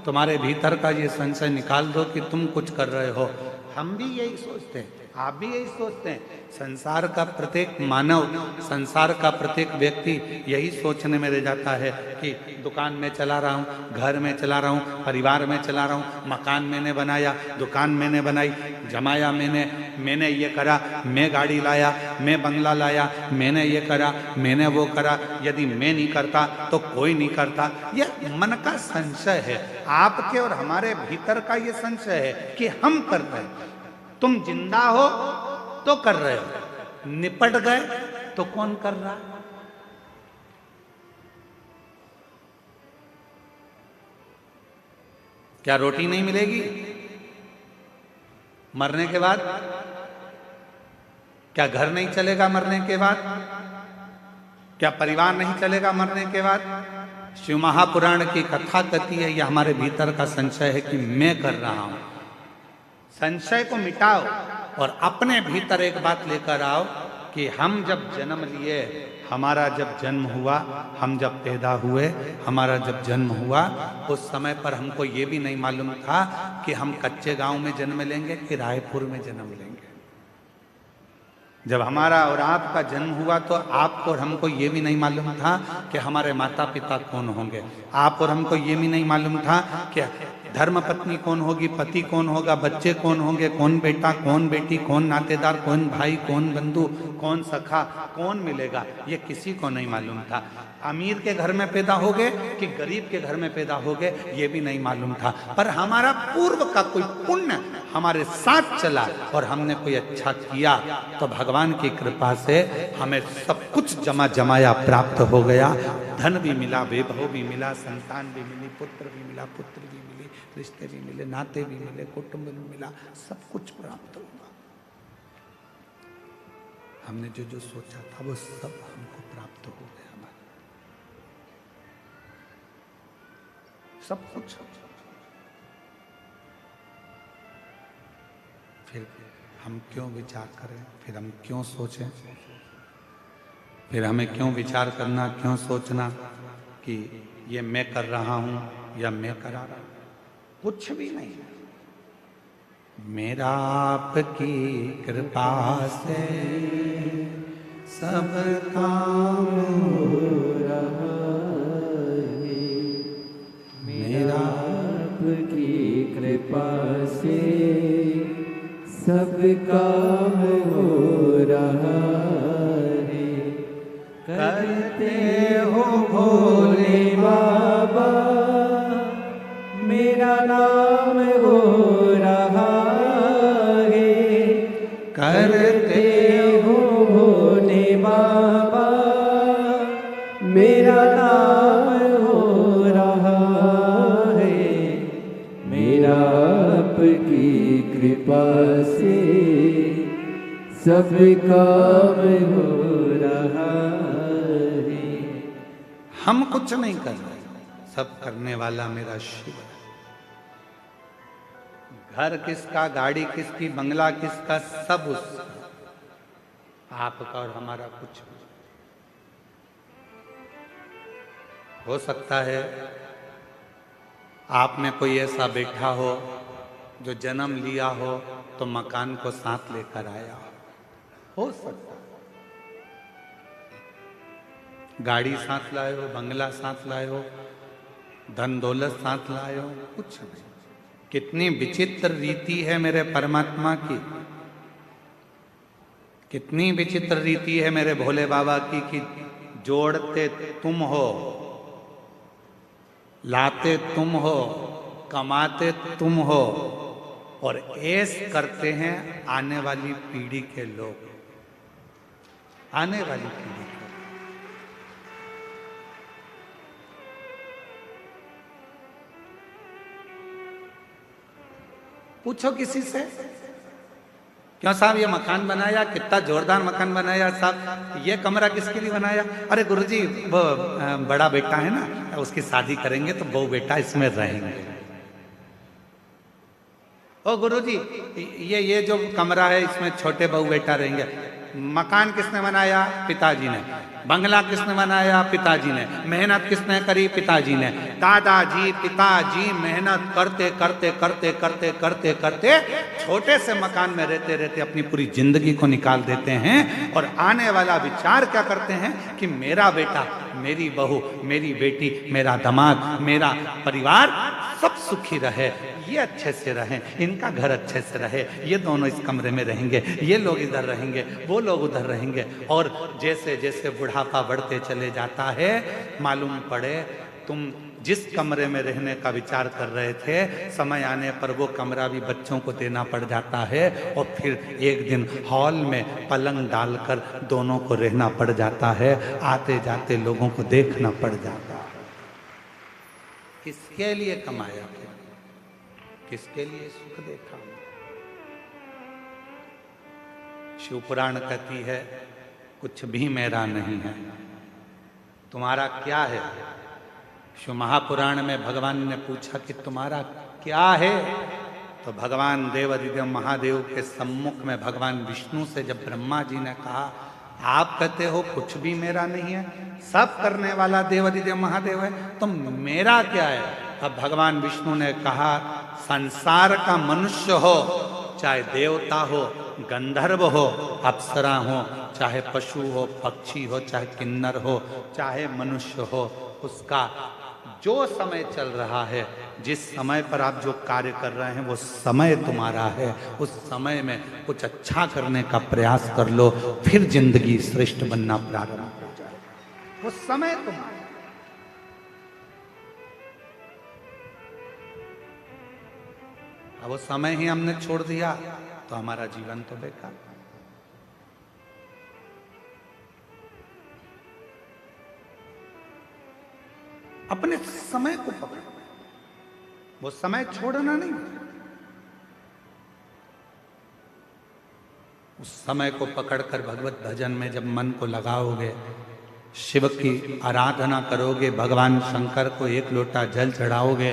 तुम्हारे भीतर का ये संशय निकाल दो कि तुम कुछ कर रहे हो। हम भी यही सोचते हैं, आप भी यही सोचते हैं। संसार का प्रत्येक मानव, संसार का प्रत्येक व्यक्ति यही सोचने में रह जाता है कि दुकान में चला रहा हूँ, घर में चला रहा हूँ, परिवार में चला रहा हूँ, मकान मैंने बनाया, दुकान मैंने बनाई, जमाया मैंने ये करा, मैं गाड़ी लाया, मैं बंगला लाया, मैंने ये करा, मैंने वो करा। यदि मैं नहीं करता तो कोई नहीं करता। यह मन का संशय है, आपके और हमारे भीतर का ये संशय है कि हम कर रहे हैं। तुम जिंदा हो तो कर रहे हो, निपट गए तो कौन कर रहा? क्या रोटी नहीं मिलेगी मरने के बाद? क्या घर नहीं चलेगा मरने के बाद? क्या परिवार नहीं चलेगा मरने के बाद? शिव महापुराण की कथा कहती है, यह हमारे भीतर का संशय है कि मैं कर रहा हूं। संशय को मिटाओ और अपने भीतर एक बात लेकर आओ कि हम जब जन्म लिए, हमारा जब जन्म हुआ, हम जब पैदा हुए, हमारा जब जन्म हुआ, उस समय पर हमको ये भी नहीं मालूम था कि हम कच्चे गांव में जन्म लेंगे कि रायपुर में जन्म लेंगे। जब हमारा और आपका जन्म हुआ तो आपको और हमको ये भी नहीं मालूम था कि हमारे माता पिता कौन होंगे। आप और हमको ये भी नहीं मालूम था कि धर्म पत्नी कौन होगी, पति कौन होगा, बच्चे कौन होंगे, कौन बेटा, कौन बेटी, कौन नातेदार, कौन भाई, कौन बंधु, कौन सखा, कौन मिलेगा, ये किसी को नहीं मालूम था। अमीर के घर में पैदा हो गए कि गरीब के घर में पैदा हो गए, ये भी नहीं मालूम था। पर हमारा पूर्व का कोई पुण्य हमारे साथ चला और हमने कोई अच्छा किया तो भगवान की कृपा से हमें सब कुछ जमाया प्राप्त हो गया। धन भी मिला, वैभव भी मिला, संतान भी मिली, पुत्र भी मिला, पुत्र भी मिली, रिश्ते भी मिले, नाते भी मिले, कुटुंब भी मिला, सब कुछ प्राप्त हुआ। हमने जो जो सोचा था वो सब हमको प्राप्त हो गया, हमारा सब कुछ। फिर हम क्यों विचार करें, फिर हम क्यों सोचें, फिर हमें क्यों विचार करना, क्यों सोचना कि ये मैं कर रहा हूं या मैं करा रहा हूं? कुछ भी नहीं। मेरा आपकी कृपा से सब काम हो रहा है, मेरा आपकी कृपा से सब काम हो रहा है। करते हो भोले बाबा, मेरा नाम हो रहा है। करते हो भोले बाबा, मेरा नाम हो रहा है। मेरा आपकी कृपा से सब काम हो रहा है। हम कुछ नहीं कर रहे, सब करने वाला मेरा शिव है। घर किसका, गाड़ी किसकी, बंगला किसका, सब उसका, आपका और हमारा कुछ भी। हो सकता है आप में कोई ऐसा बैठा हो जो जन्म लिया हो तो मकान को साथ लेकर आया हो सकता है। गाड़ी साथ लाए हो, बंगला साथ लाए हो, धन दौलत साथ लाए हो, कुछ नहीं। कितनी विचित्र रीति है मेरे परमात्मा की, कितनी विचित्र रीति है मेरे भोले बाबा की कि जोड़ते तुम हो, लाते तुम हो, कमाते तुम हो और ऐश करते हैं आने वाली पीढ़ी के लोग, आने वाली पीढ़ी के। पूछो किसी से, क्यों साहब ये मकान बनाया, कितना जोरदार मकान बनाया साहब, ये कमरा किसके लिए बनाया? अरे गुरुजी वो बड़ा बेटा है ना, उसकी शादी करेंगे तो बहू बेटा इसमें रहेंगे। ओ गुरुजी ये जो कमरा है इसमें छोटे बहू बेटा रहेंगे। मकान किसने बनाया? पिताजी ने। बंगला किसने बनाया? पिताजी ने। मेहनत किसने करी? पिताजी ने। दादाजी पिताजी मेहनत करते करते करते करते करते करते छोटे से मकान में रहते रहते अपनी पूरी जिंदगी को निकाल देते हैं और आने वाला विचार क्या करते हैं कि मेरा बेटा, मेरी बहू, मेरी बेटी, मेरा दामाद, मेरा परिवार सब सुखी रहे, ये अच्छे से रहें, इनका घर अच्छे से रहे, ये दोनों इस कमरे में रहेंगे, ये लोग इधर रहेंगे, वो लोग उधर रहेंगे। और जैसे जैसे बुढ़ापा बढ़ते चले जाता है, मालूम पड़े तुम जिस कमरे में रहने का विचार कर रहे थे, समय आने पर वो कमरा भी बच्चों को देना पड़ जाता है और फिर एक दिन हॉल में पलंग डालकर दोनों को रहना पड़ जाता है, आते जाते लोगों को देखना पड़ जाता है। किसके लिए कमाया, किसके लिए सुख देखा? शिव पुराण कहती है कुछ भी मेरा नहीं है, तुम्हारा क्या है? शिव महापुराण में भगवान ने पूछा कि तुम्हारा क्या है? तो भगवान देवादिदेव महादेव के सम्मुख में भगवान विष्णु से जब ब्रह्मा जी ने कहा आप कहते हो कुछ भी मेरा नहीं है, सब करने वाला देवादिदेव महादेव है, तो मेरा क्या है? अब भगवान विष्णु ने कहा संसार का मनुष्य हो, चाहे देवता हो, गंधर्व हो, अप्सरा हो, चाहे पशु हो, पक्षी हो, चाहे किन्नर हो, चाहे मनुष्य हो, उसका जो समय चल रहा है, जिस समय पर आप जो कार्य कर रहे हैं वो समय तुम्हारा है। उस समय में कुछ अच्छा करने का प्रयास कर लो, फिर जिंदगी श्रेष्ठ बनना प्रारंभ हो जाए। वो समय तुम्हारा। अब वो समय ही हमने छोड़ दिया तो हमारा जीवन तो बेकार। अपने समय को पकड़ो, वो समय छोड़ना नहीं। उस समय को पकड़कर भगवत भजन में जब मन को लगाओगे, शिव की आराधना करोगे, भगवान शंकर को एक लोटा जल चढ़ाओगे,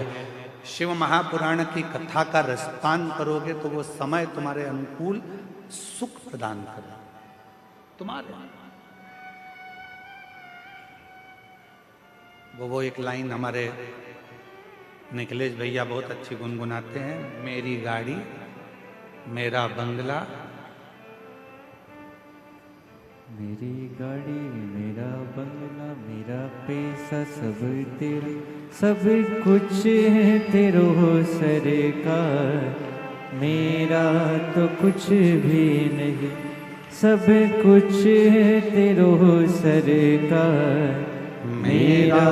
शिव महापुराण की कथा का रसपान करोगे, तो वो समय तुम्हारे अनुकूल सुख प्रदान करेगा तुम्हारे। वो एक लाइन हमारे निखिलेश भैया बहुत अच्छी गुनगुनाते हैं, मेरी गाड़ी मेरा बंगला, मेरी गाड़ी मेरा बंगला मेरा पैसा सब तेरा, सब कुछ है तेरो सरकार, मेरा तो कुछ भी नहीं, सब कुछ है तेरो सरकार, मेरा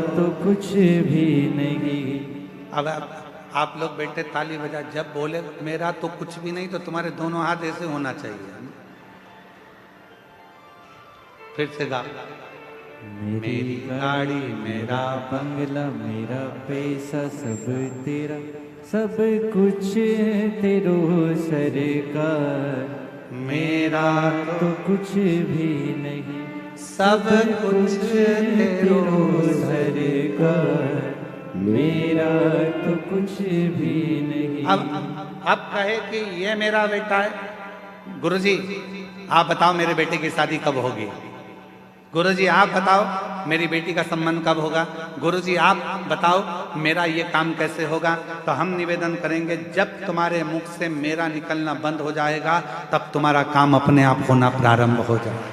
तो कुछ भी नहीं। अब आप लोग बेटे ताली बजा, जब बोले मेरा तो कुछ भी नहीं तो तुम्हारे दोनों हाथ ऐसे होना चाहिए। फिर से गा, मेरी गाड़ी मेरा बंगला मेरा पैसा सब तेरा, सब कुछ है तेरो सरकार, मेरा तो कुछ भी नहीं, सब कुछ तेरो सरकार, मेरा तो कुछ भी नहीं। अब कहे कि ये मेरा बेटा है, गुरुजी आप बताओ मेरे बेटे की शादी कब होगी? गुरुजी आप बताओ मेरी बेटी का संबंध कब होगा? गुरुजी आप बताओ मेरा ये काम कैसे होगा? तो हम निवेदन करेंगे जब तुम्हारे मुख से मेरा निकलना बंद हो जाएगा तब तुम्हारा काम अपने आप होना प्रारंभ हो जाएगा।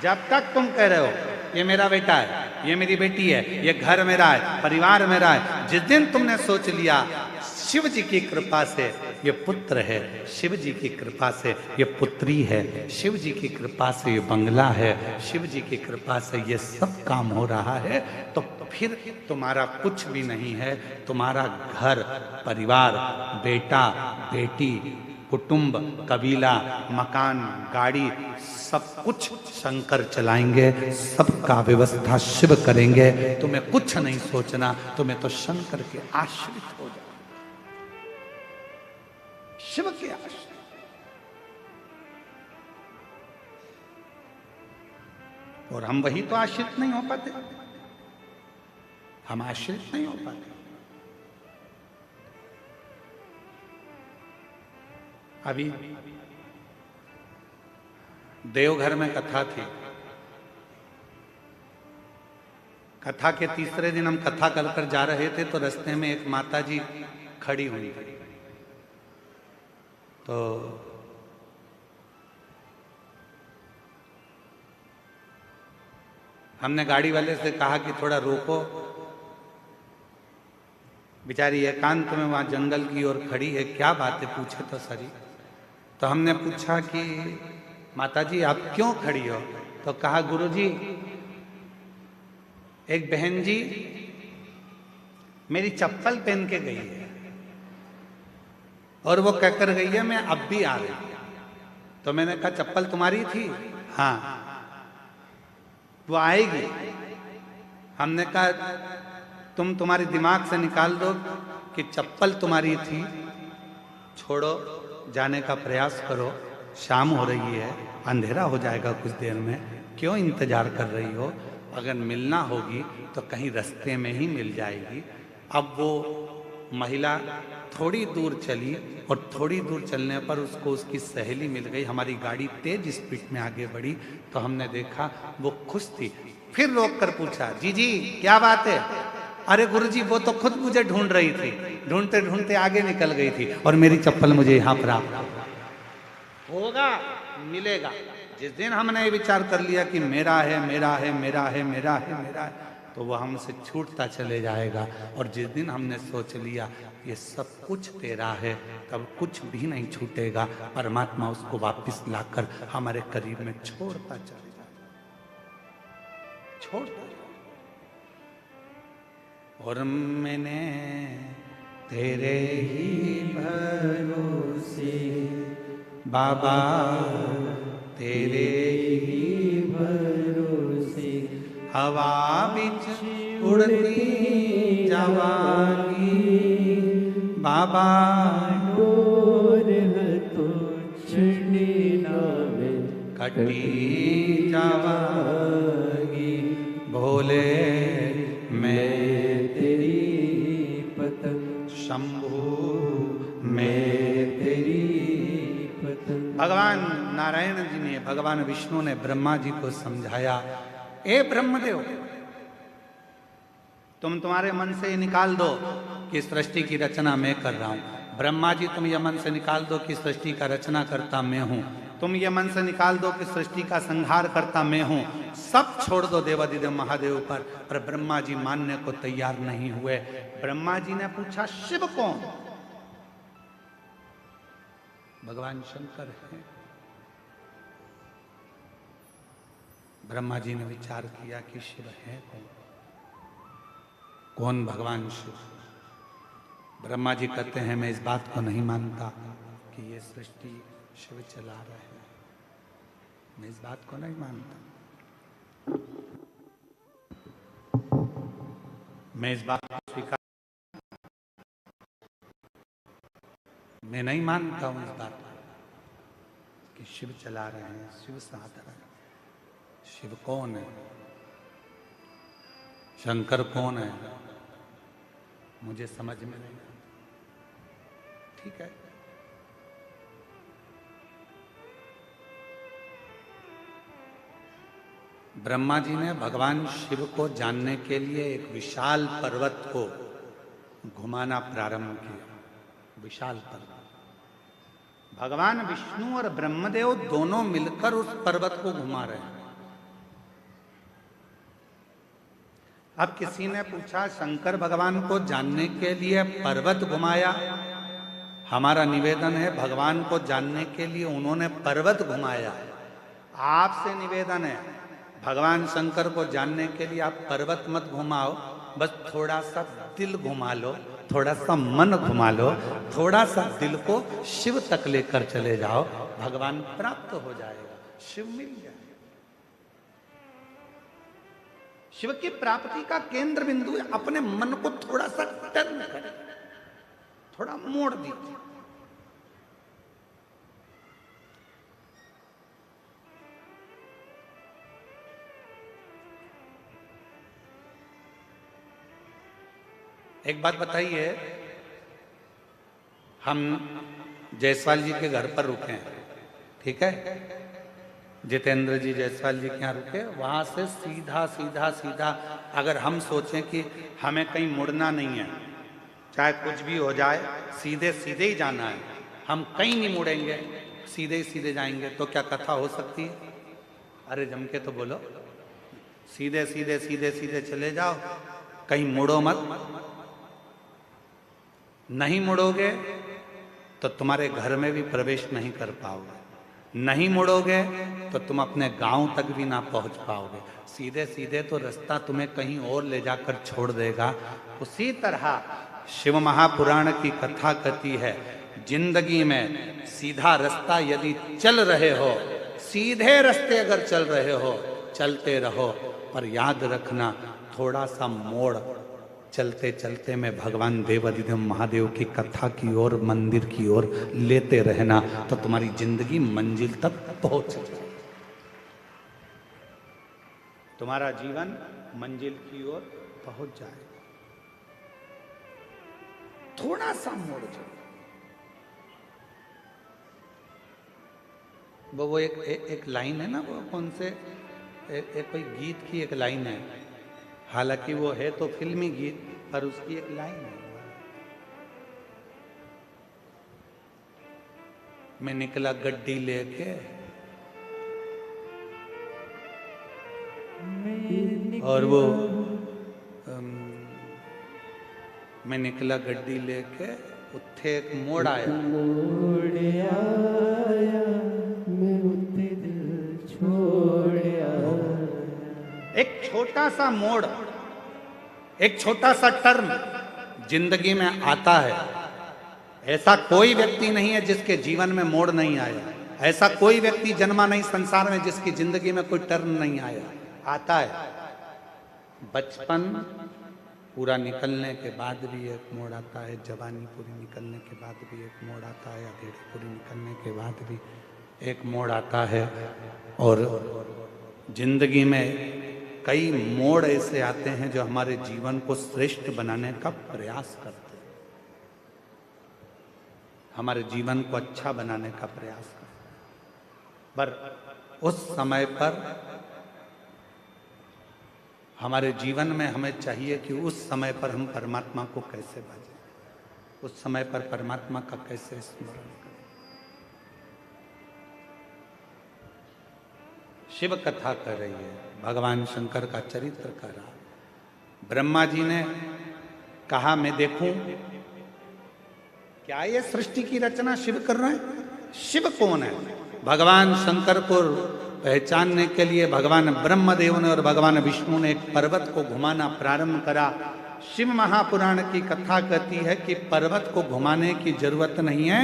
जब तक तुम कह रहे हो ये मेरा बेटा है, ये मेरी बेटी है, ये घर मेरा है, परिवार मेरा है, जिस दिन तुमने सोच लिया शिव जी की कृपा से ये पुत्र है, शिव जी की कृपा से ये पुत्री है, शिव जी की कृपा से ये बंगला है, शिव जी की कृपा से ये सब काम हो रहा है, तो फिर तुम्हारा कुछ भी नहीं है। तुम्हारा घर परिवार, बेटा बेटी, कुटुंब, कबीला, मकान, गाड़ी, सब कुछ शंकर चलाएंगे, सबका व्यवस्था शिव करेंगे। तुम्हें कुछ नहीं सोचना, तुम्हें तो शंकर के आश्रित हो जाओ, शिव के आश्रित। और हम वही तो आश्रित नहीं हो पाते, हम आश्रित नहीं हो पाते। अभी देवघर में कथा थी। कथा के तीसरे दिन हम कथा कर जा रहे थे, तो रास्ते में एक माता जी खड़ी हुई थी। तो हमने गाड़ी वाले से कहा कि थोड़ा रोको, बेचारी एकांत में वहां जंगल की ओर खड़ी है, क्या बात है, पूछे तो सही। तो हमने पूछा कि माता जी आप क्यों खड़ी हो? तो कहा गुरुजी, एक बहन जी मेरी चप्पल पहन के गई है और वो कहकर गई है मैं अब भी आ रही। तो मैंने कहा चप्पल तुम्हारी थी? हाँ। वो आएगी? हमने कहा तुम्हारे दिमाग से निकाल दो कि चप्पल तुम्हारी थी, छोड़ो, जाने का प्रयास करो, शाम हो रही है, अंधेरा हो जाएगा कुछ देर में, क्यों इंतजार कर रही हो? अगर मिलना होगी तो कहीं रास्ते में ही मिल जाएगी। अब वो महिला थोड़ी दूर चली और थोड़ी दूर चलने पर उसको उसकी सहेली मिल गई। हमारी गाड़ी तेज स्पीड में आगे बढ़ी तो हमने देखा वो खुश थी। फिर रोक कर पूछा, जी जी क्या बात है? अरे गुरुजी वो तो खुद मुझे ढूंढ रही थी, ढूंढते ढूंढते आगे निकल गई थी और मेरी चप्पल मुझे यहाँ प्राप्त होगा, मिलेगा। जिस दिन हमने ये विचार कर लिया कि मेरा है मेरा है मेरा है मेरा है मेरा है, तो वह हमसे छूटता चले जाएगा। और जिस दिन हमने सोच लिया ये सब कुछ तेरा है, तब कुछ भी नहीं छूटेगा। परमात्मा उसको वापस लाकर हमारे करीब में छोड़ता चले जाएगा, छोड़ता। और मैंने तेरे ही भरोसे बाबा, तेरे ही भरोसे हवा बिच उड़ती जवानी बाबा, डोर तो चढ़ने नावे कटी जावागी भोले मैं तेरी पतंग, शंभू मैं तेरी पतंग। भगवान नारायण जी ने, भगवान विष्णु ने ब्रह्मा जी को समझाया, ए ब्रह्मदेव, तुम तुम्हारे मन से ये निकाल दो कि सृष्टि की रचना मैं कर रहा हूं। ब्रह्मा जी तुम ये मन से निकाल दो कि सृष्टि का रचना करता मैं हूं। तुम ये मन से निकाल दो कि सृष्टि का संहार करता मैं हूं। सब छोड़ दो देवादिदेव महादेव पर ब्रह्मा जी मानने को तैयार नहीं हुए। ब्रह्मा जी ने पूछा शिव कौन? भगवान शंकर है। ब्रह्मा जी ने विचार किया कि शिव है कौन? कौन भगवान शिव? ब्रह्मा जी कहते हैं मैं इस बात को नहीं मानता कि ये सृष्टि शिव चला रहे हैं, मैं इस बात को नहीं मानता, मैं इस बात को स्वीकार, मैं नहीं मानता हूं इस बात को कि शिव चला रहे हैं, शिव साथ रहे हैं। शिव कौन है? शंकर कौन है? मुझे समझ में नहीं आता। ठीक है, ब्रह्मा जी ने भगवान शिव को जानने के लिए एक विशाल पर्वत को घुमाना प्रारंभ किया। विशाल पर्वत, भगवान विष्णु और ब्रह्मदेव दोनों मिलकर उस पर्वत को घुमा रहे हैं। अब किसी ने पूछा शंकर भगवान को जानने के लिए पर्वत घुमाया हमारा निवेदन है, भगवान को जानने के लिए उन्होंने पर्वत घुमाया। आपसे निवेदन है, भगवान शंकर को जानने के लिए आप पर्वत मत घुमाओ, बस थोड़ा सा दिल घुमा लो, थोड़ा सा मन घुमा लो, थोड़ा सा दिल को शिव तक लेकर चले जाओ, भगवान प्राप्त हो जाएगा, शिव मिल जाएगा। शिव की प्राप्ति का केंद्र बिंदु है, अपने मन को थोड़ा सा टर्न करें, थोड़ा मोड़ दीजिए। एक बात बताइए, हम जायसवाल जी के घर पर रुके हैं, ठीक है, जितेंद्र जी जायसवाल जी के यहाँ रुके, वहां से सीधा सीधा सीधा अगर हम सोचें कि हमें कहीं मुड़ना नहीं है, चाहे कुछ भी हो जाए, सीधे सीधे ही जाना है, हम कहीं नहीं मुड़ेंगे, सीधे ही सीधे जाएंगे, तो क्या कथा हो सकती है? अरे जम के तो बोलो, सीधे सीधे सीधे सीधे चले जाओ, कहीं मुड़ो मत। नहीं मुड़ोगे तो तुम्हारे घर में भी प्रवेश नहीं कर पाओगे, नहीं मुड़ोगे तो तुम अपने गांव तक भी ना पहुंच पाओगे, सीधे सीधे तो रास्ता तुम्हें कहीं और ले जाकर छोड़ देगा। उसी तरह शिव महापुराण की कथा कहती है, जिंदगी में सीधा रास्ता यदि चल रहे हो, सीधे रास्ते अगर चल रहे हो, चलते रहो, पर याद रखना थोड़ा सा मोड़ चलते चलते में भगवान देवाधिदेव महादेव की कथा की ओर, मंदिर की ओर लेते रहना, तो तुम्हारी जिंदगी मंजिल तक पहुंच जाए, तुम्हारा जीवन मंजिल की ओर पहुंच जाए। थोड़ा सा मोड़ जाए। वो एक लाइन है ना, वो कौन से एक कोई गीत की एक लाइन है, हालांकि वो है तो फिल्मी गीत, पर उसकी एक लाइन है, मैं निकला गड्डी लेके और वो मैं निकला गड्डी लेके, उत्थे एक मोड़ आया, मैं उत्ते दिल छोड़ आया। एक छोटा सा मोड़, एक छोटा सा टर्न जिंदगी में आता है। ऐसा कोई व्यक्ति नहीं है जिसके जीवन में मोड़ नहीं आया, ऐसा कोई व्यक्ति जन्मा नहीं संसार में जिसकी जिंदगी में कोई टर्न नहीं आया, आता है। बचपन पूरा निकलने के बाद भी एक मोड़ आता है, जवानी पूरी निकलने के बाद भी एक मोड़ आता है, अधेड़ी पूरी निकलने के बाद भी एक मोड़ आता है, और जिंदगी में कई मोड़ ऐसे आते हैं जो हमारे जीवन को श्रेष्ठ बनाने का प्रयास करते हैं, हमारे जीवन को अच्छा बनाने का प्रयास करते हैं। पर उस समय पर हमारे जीवन में हमें चाहिए कि उस समय पर हम परमात्मा को कैसे भजें, उस समय पर परमात्मा का कैसे स्मरण करें। शिव कथा कर रही है, भगवान शंकर का चरित्र कर रहा। ब्रह्मा जी ने कहा मैं देखूं क्या ये सृष्टि की रचना शिव कर रहे हैं। शिव कौन है? भगवान शंकर को पहचानने के लिए भगवान ब्रह्मदेव ने और भगवान विष्णु ने एक पर्वत को घुमाना प्रारंभ करा। शिव महापुराण की कथा कहती है कि पर्वत को घुमाने की जरूरत नहीं है,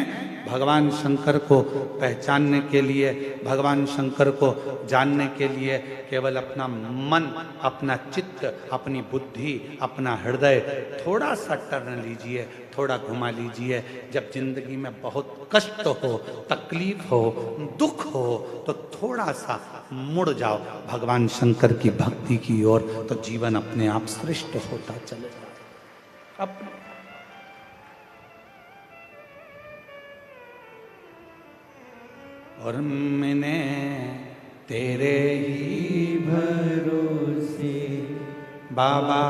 भगवान शंकर को पहचानने के लिए, भगवान शंकर को जानने के लिए केवल अपना मन, अपना चित्त, अपनी बुद्धि, अपना हृदय थोड़ा सा टर्न लीजिए, थोड़ा घुमा लीजिए। जब जिंदगी में बहुत कष्ट हो, तकलीफ हो, दुख हो, तो थोड़ा सा मुड़ जाओ भगवान शंकर की भक्ति की ओर, तो जीवन अपने आप श्रेष्ठ होता चले जाए। और मैंने तेरे ही भरोसे बाबा,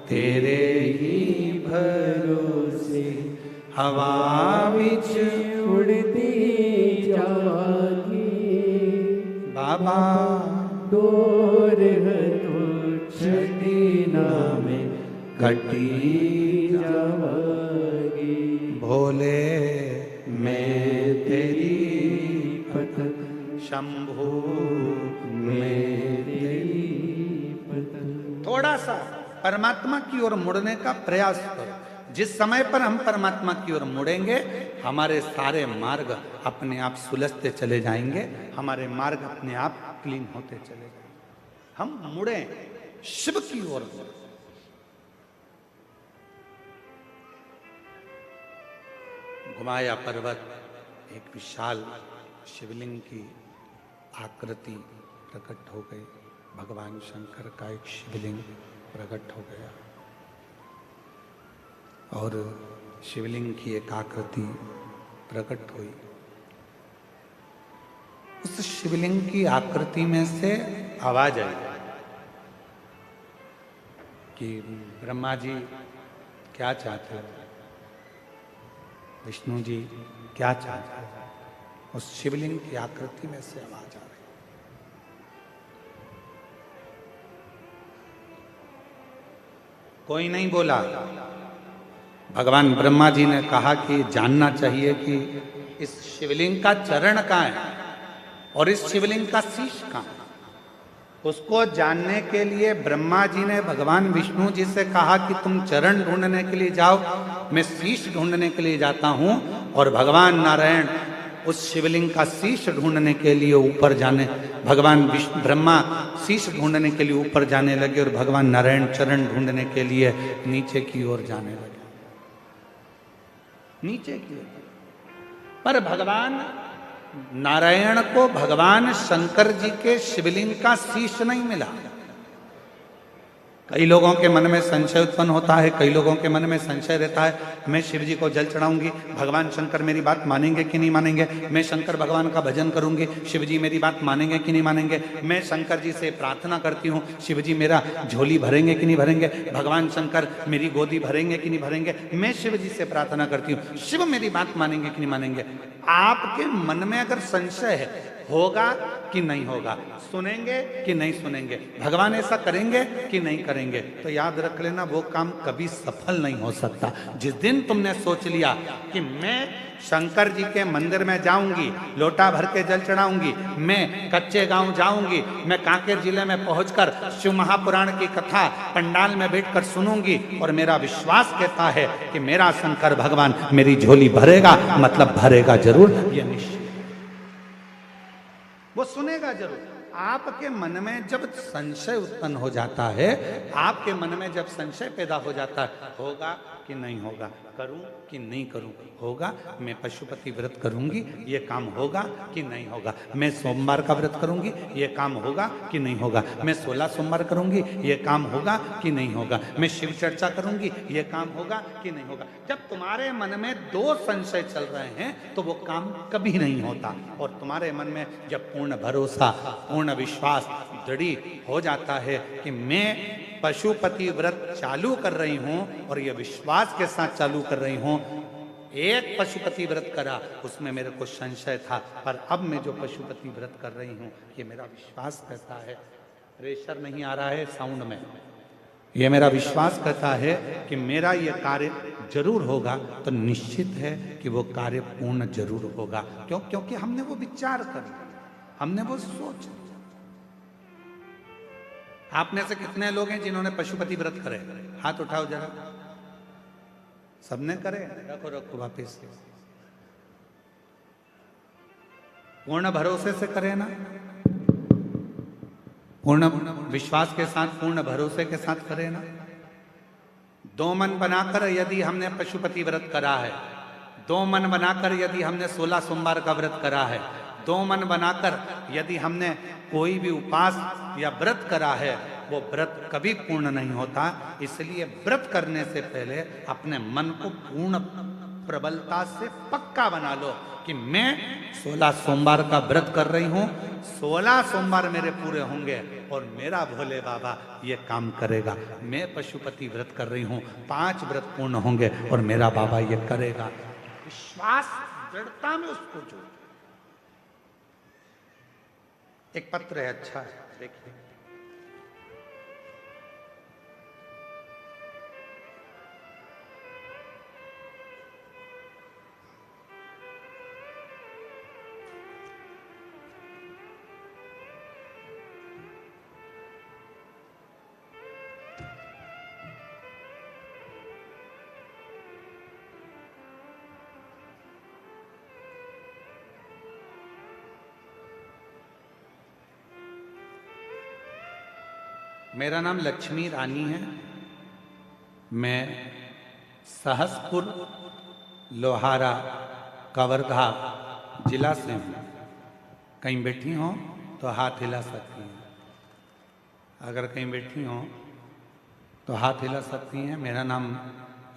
तेरे ही भरोसे हवा बिच उड़ती जावागी बाबा, डोर तो छड़ी नामे कटी जावागी। भो भोले मैं तेरी पतन, शंभु मैं तेरी पतन। थोड़ा सा परमात्मा की ओर मुड़ने का प्रयास करो। जिस समय पर हम परमात्मा की ओर मुड़ेंगे, हमारे सारे मार्ग अपने आप सुलझते चले जाएंगे, हमारे मार्ग अपने आप क्लीन होते चले जाएंगे। हम मुड़े शिव की ओर। घुमाया पर्वत, एक विशाल शिवलिंग की आकृति प्रकट हो गई। भगवान शंकर का एक शिवलिंग प्रकट हो गया और शिवलिंग की एक आकृति प्रकट हुई। उस शिवलिंग की आकृति में से आवाज आई कि ब्रह्मा जी क्या चाहते हो, विष्णु जी क्या चाहते हो। उस शिवलिंग की आकृति में से आवाज आ रही। कोई नहीं बोला। भगवान ब्रह्मा जी ने कहा कि जानना चाहिए कि इस शिवलिंग का चरण कहाँ है और इस शिवलिंग का शीश कहाँ है। उसको जानने के लिए ब्रह्मा जी ने भगवान विष्णु जी से कहा कि तुम चरण ढूंढने के लिए जाओ, मैं शीश ढूंढने के लिए जाता हूं। और भगवान नारायण उस शिवलिंग का शीश ढूंढने के लिए ऊपर जाने, भगवान विष्णु ब्रह्मा शीश ढूंढने के लिए ऊपर जाने लगे और भगवान नारायण चरण ढूंढने के लिए नीचे की ओर जाने लगे, नीचे की ओर। पर भगवान नारायण को भगवान शंकर जी के शिवलिंग का शीश नहीं मिला। कई लोगों के मन में संशय उत्पन्न होता है, कई लोगों के मन में संशय रहता है, मैं शिव जी को जल चढ़ाऊंगी, भगवान शंकर मेरी बात मानेंगे कि नहीं मानेंगे। मैं शंकर भगवान का भजन करूंगी, शिव जी मेरी बात मानेंगे कि नहीं मानेंगे। मैं शंकर जी से प्रार्थना करती हूँ, शिव जी मेरा झोली भरेंगे कि नहीं भरेंगे। भगवान शंकर मेरी गोदी भरेंगे कि नहीं भरेंगे। मैं शिव जी से प्रार्थना करती हूँ, शिव मेरी बात मानेंगे कि नहीं मानेंगे। आपके मन में अगर संशय है, होगा कि नहीं होगा, सुनेंगे कि नहीं सुनेंगे, भगवान ऐसा करेंगे कि नहीं करेंगे, तो याद रख लेना वो काम कभी सफल नहीं हो सकता। जिस दिन तुमने सोच लिया कि मैं शंकर जी के मंदिर में जाऊंगी, लोटा भर के जल चढ़ाऊंगी, मैं कच्चे गांव जाऊंगी, मैं कांकेर जिले में पहुंचकर शिव महापुराण की कथा पंडाल में बैठकर सुनूंगी और मेरा विश्वास कहता है कि मेरा शंकर भगवान मेरी झोली भरेगा, मतलब भरेगा जरूर, ये निश्चित, वो सुनेगा जरूर। आपके मन में जब संशय उत्पन्न हो जाता है, आपके मन में जब संशय पैदा हो जाता है, होगा कि नहीं होगा, करूं कि नहीं करूं, होगा मैं पशुपति व्रत करूंगी, ये काम होगा कि नहीं होगा, मैं सोमवार का व्रत करूंगी, ये काम होगा कि नहीं होगा, मैं 16 सोमवार करूंगी, ये काम होगा कि नहीं होगा, मैं शिव चर्चा करूंगी, ये काम होगा कि नहीं होगा। जब तुम्हारे मन में दो संशय चल रहे हैं तो वो काम कभी नहीं होता। और तुम्हारे मन में जब पूर्ण भरोसा, पूर्ण विश्वास दृढ़ हो जाता है कि मैं पशुपति व्रत चालू कर रही हूं और ये विश्वास के साथ चालू कर रही हूं, एक पशुपति व्रत करा उसमें मेरे को संशय था, पर अब मैं जो पशुपति व्रत कर रही हूं ये मेरा विश्वास कहता है, प्रेशर नहीं आ रहा है साउंड में, ये मेरा विश्वास कहता है कि मेरा ये कार्य जरूर होगा, तो निश्चित है कि वो कार्य पूर्ण जरूर होगा। क्यों? क्योंकि हमने वो विचार कर लिया, हमने वो सोच लिया। आप में से कितने लोग हैं जिन्होंने पशुपति व्रत करे? हाथ उठाओ जरा। सबने करे? रखो रखो वापिस। पूर्ण भरोसे से करे ना, पूर्ण विश्वास के साथ, पूर्ण भरोसे के साथ करे ना। दो मन बनाकर यदि हमने पशुपति व्रत करा है, दो मन बनाकर यदि हमने 16 सोमवार का व्रत करा है, दो मन बनाकर यदि हमने कोई भी उपास या व्रत करा है, वो व्रत कभी पूर्ण नहीं होता। इसलिए व्रत करने से पहले अपने मन को पूर्ण प्रबलता से पक्का बना लो कि मैं 16 सोमवार का व्रत कर रही हूं, 16 सोमवार मेरे पूरे होंगे और मेरा भोले बाबा ये काम करेगा। मैं पशुपति व्रत कर रही हूं, 5 व्रत पूर्ण होंगे और मेरा बाबा ये करेगा। विश्वास दृढ़ता में उसको जोड़। एक पत्र है, अच्छा है, देखिए। मेरा नाम लक्ष्मी रानी है। मैं सहसपुर लोहारा कवर्धा जिला से हूँ। कहीं बैठी हो तो हाथ हिला सकती हैं। अगर कहीं बैठी हो तो हाथ हिला सकती हैं। मेरा नाम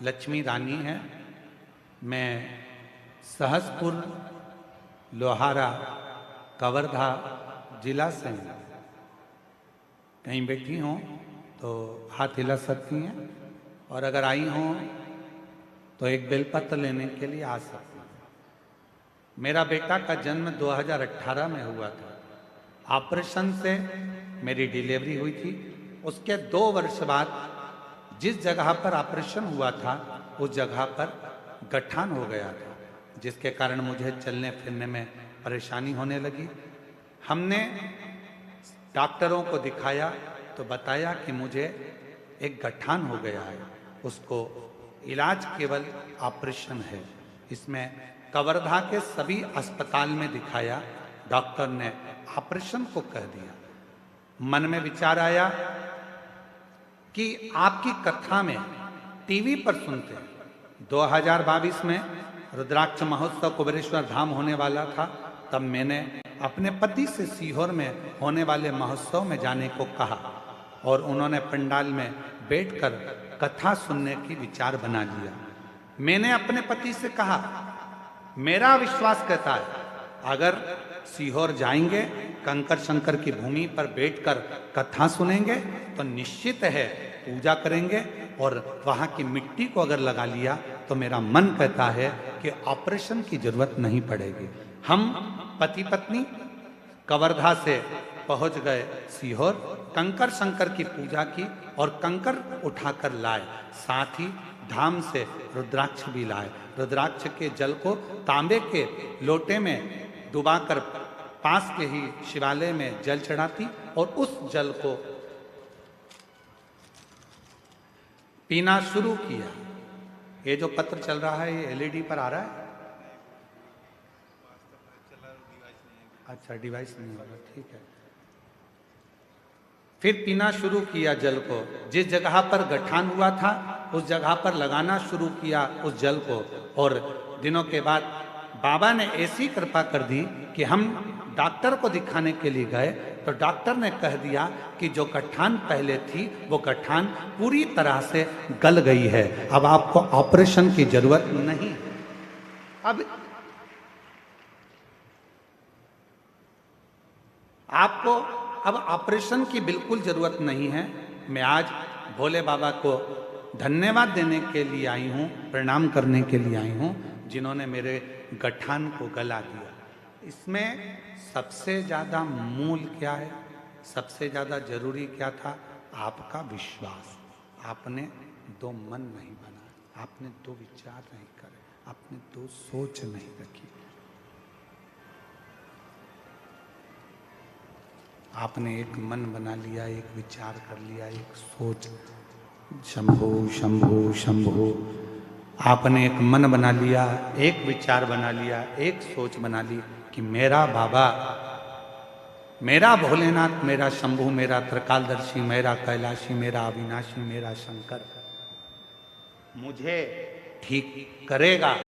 लक्ष्मी रानी है। मैं सहसपुर लोहारा कवर्धा जिला से हूँ। कहीं बैठी हो तो हाथ हिला सकती हैं। और अगर आई हो तो एक बेलपत्र लेने के लिए आ सकती हैं। मेरा बेटा का जन्म 2018 में हुआ था। ऑपरेशन से मेरी डिलीवरी हुई थी। उसके 2 वर्ष बाद जिस जगह पर ऑपरेशन हुआ था उस जगह पर गठान हो गया था, जिसके कारण मुझे चलने फिरने में परेशानी होने लगी। हमने डॉक्टरों को दिखाया तो बताया कि मुझे एक गठान हो गया है, उसको इलाज केवल ऑपरेशन है। इसमें कवर्धा के सभी अस्पताल में दिखाया, डॉक्टर ने ऑपरेशन को कह दिया। मन में विचार आया कि आपकी कथा में टीवी पर सुनते हैं। 2022 में रुद्राक्ष महोत्सव कुबेरेश्वर धाम होने वाला था। तब मैंने अपने पति से सीहोर में होने वाले महोत्सव में जाने को कहा और उन्होंने पंडाल में बैठकर कथा सुनने की विचार बना लिया। मैंने अपने पति से कहा, मेरा विश्वास कहता है अगर सीहोर जाएंगे, कंकर शंकर की भूमि पर बैठकर कथा सुनेंगे तो निश्चित है पूजा करेंगे और वहां की मिट्टी को अगर लगा लिया तो मेरा मन कहता है कि ऑपरेशन की जरूरत नहीं पड़ेगी। हम पति पत्नी कवर्धा से पहुंच गए सीहोर, कंकर शंकर की पूजा की और कंकर उठाकर लाए। साथ ही धाम से रुद्राक्ष भी लाए। रुद्राक्ष के जल को तांबे के लोटे में डुबाकर पास के ही शिवालय में जल चढ़ाती और उस जल को पीना शुरू किया। ये जो पत्र चल रहा है ये एलईडी पर आ रहा है। अच्छा, डिवाइस नहीं होगा, ठीक है। फिर पीना शुरू किया जल को। जिस जगह पर गठान हुआ था उस जगह पर लगाना शुरू किया उस जल को। और दिनों के बाद बाबा ने ऐसी कृपा कर दी कि हम डॉक्टर को दिखाने के लिए गए तो डॉक्टर ने कह दिया कि जो गठान पहले थी वो गठान पूरी तरह से गल गई है, अब आपको ऑपरेशन की जरूरत नहीं। अब आपको अब ऑपरेशन की बिल्कुल जरूरत नहीं है। मैं आज भोले बाबा को धन्यवाद देने के लिए आई हूँ, प्रणाम करने के लिए आई हूँ, जिन्होंने मेरे गठान को गला दिया। इसमें सबसे ज़्यादा मूल क्या है, सबसे ज़्यादा जरूरी क्या था? आपका विश्वास। आपने 2 मन नहीं बनाए, आपने 2 विचार नहीं करे, आपने 2 सोच नहीं रखी। आपने एक मन बना लिया, एक विचार कर लिया, एक सोच, शंभो शंभो शंभो। आपने एक मन बना लिया, एक विचार बना लिया, एक सोच बना ली कि मेरा बाबा, मेरा भोलेनाथ, मेरा शंभु, मेरा त्रिकालदर्शी, मेरा कैलाशी, मेरा अविनाशी, मेरा शंकर मुझे ठीक करेगा।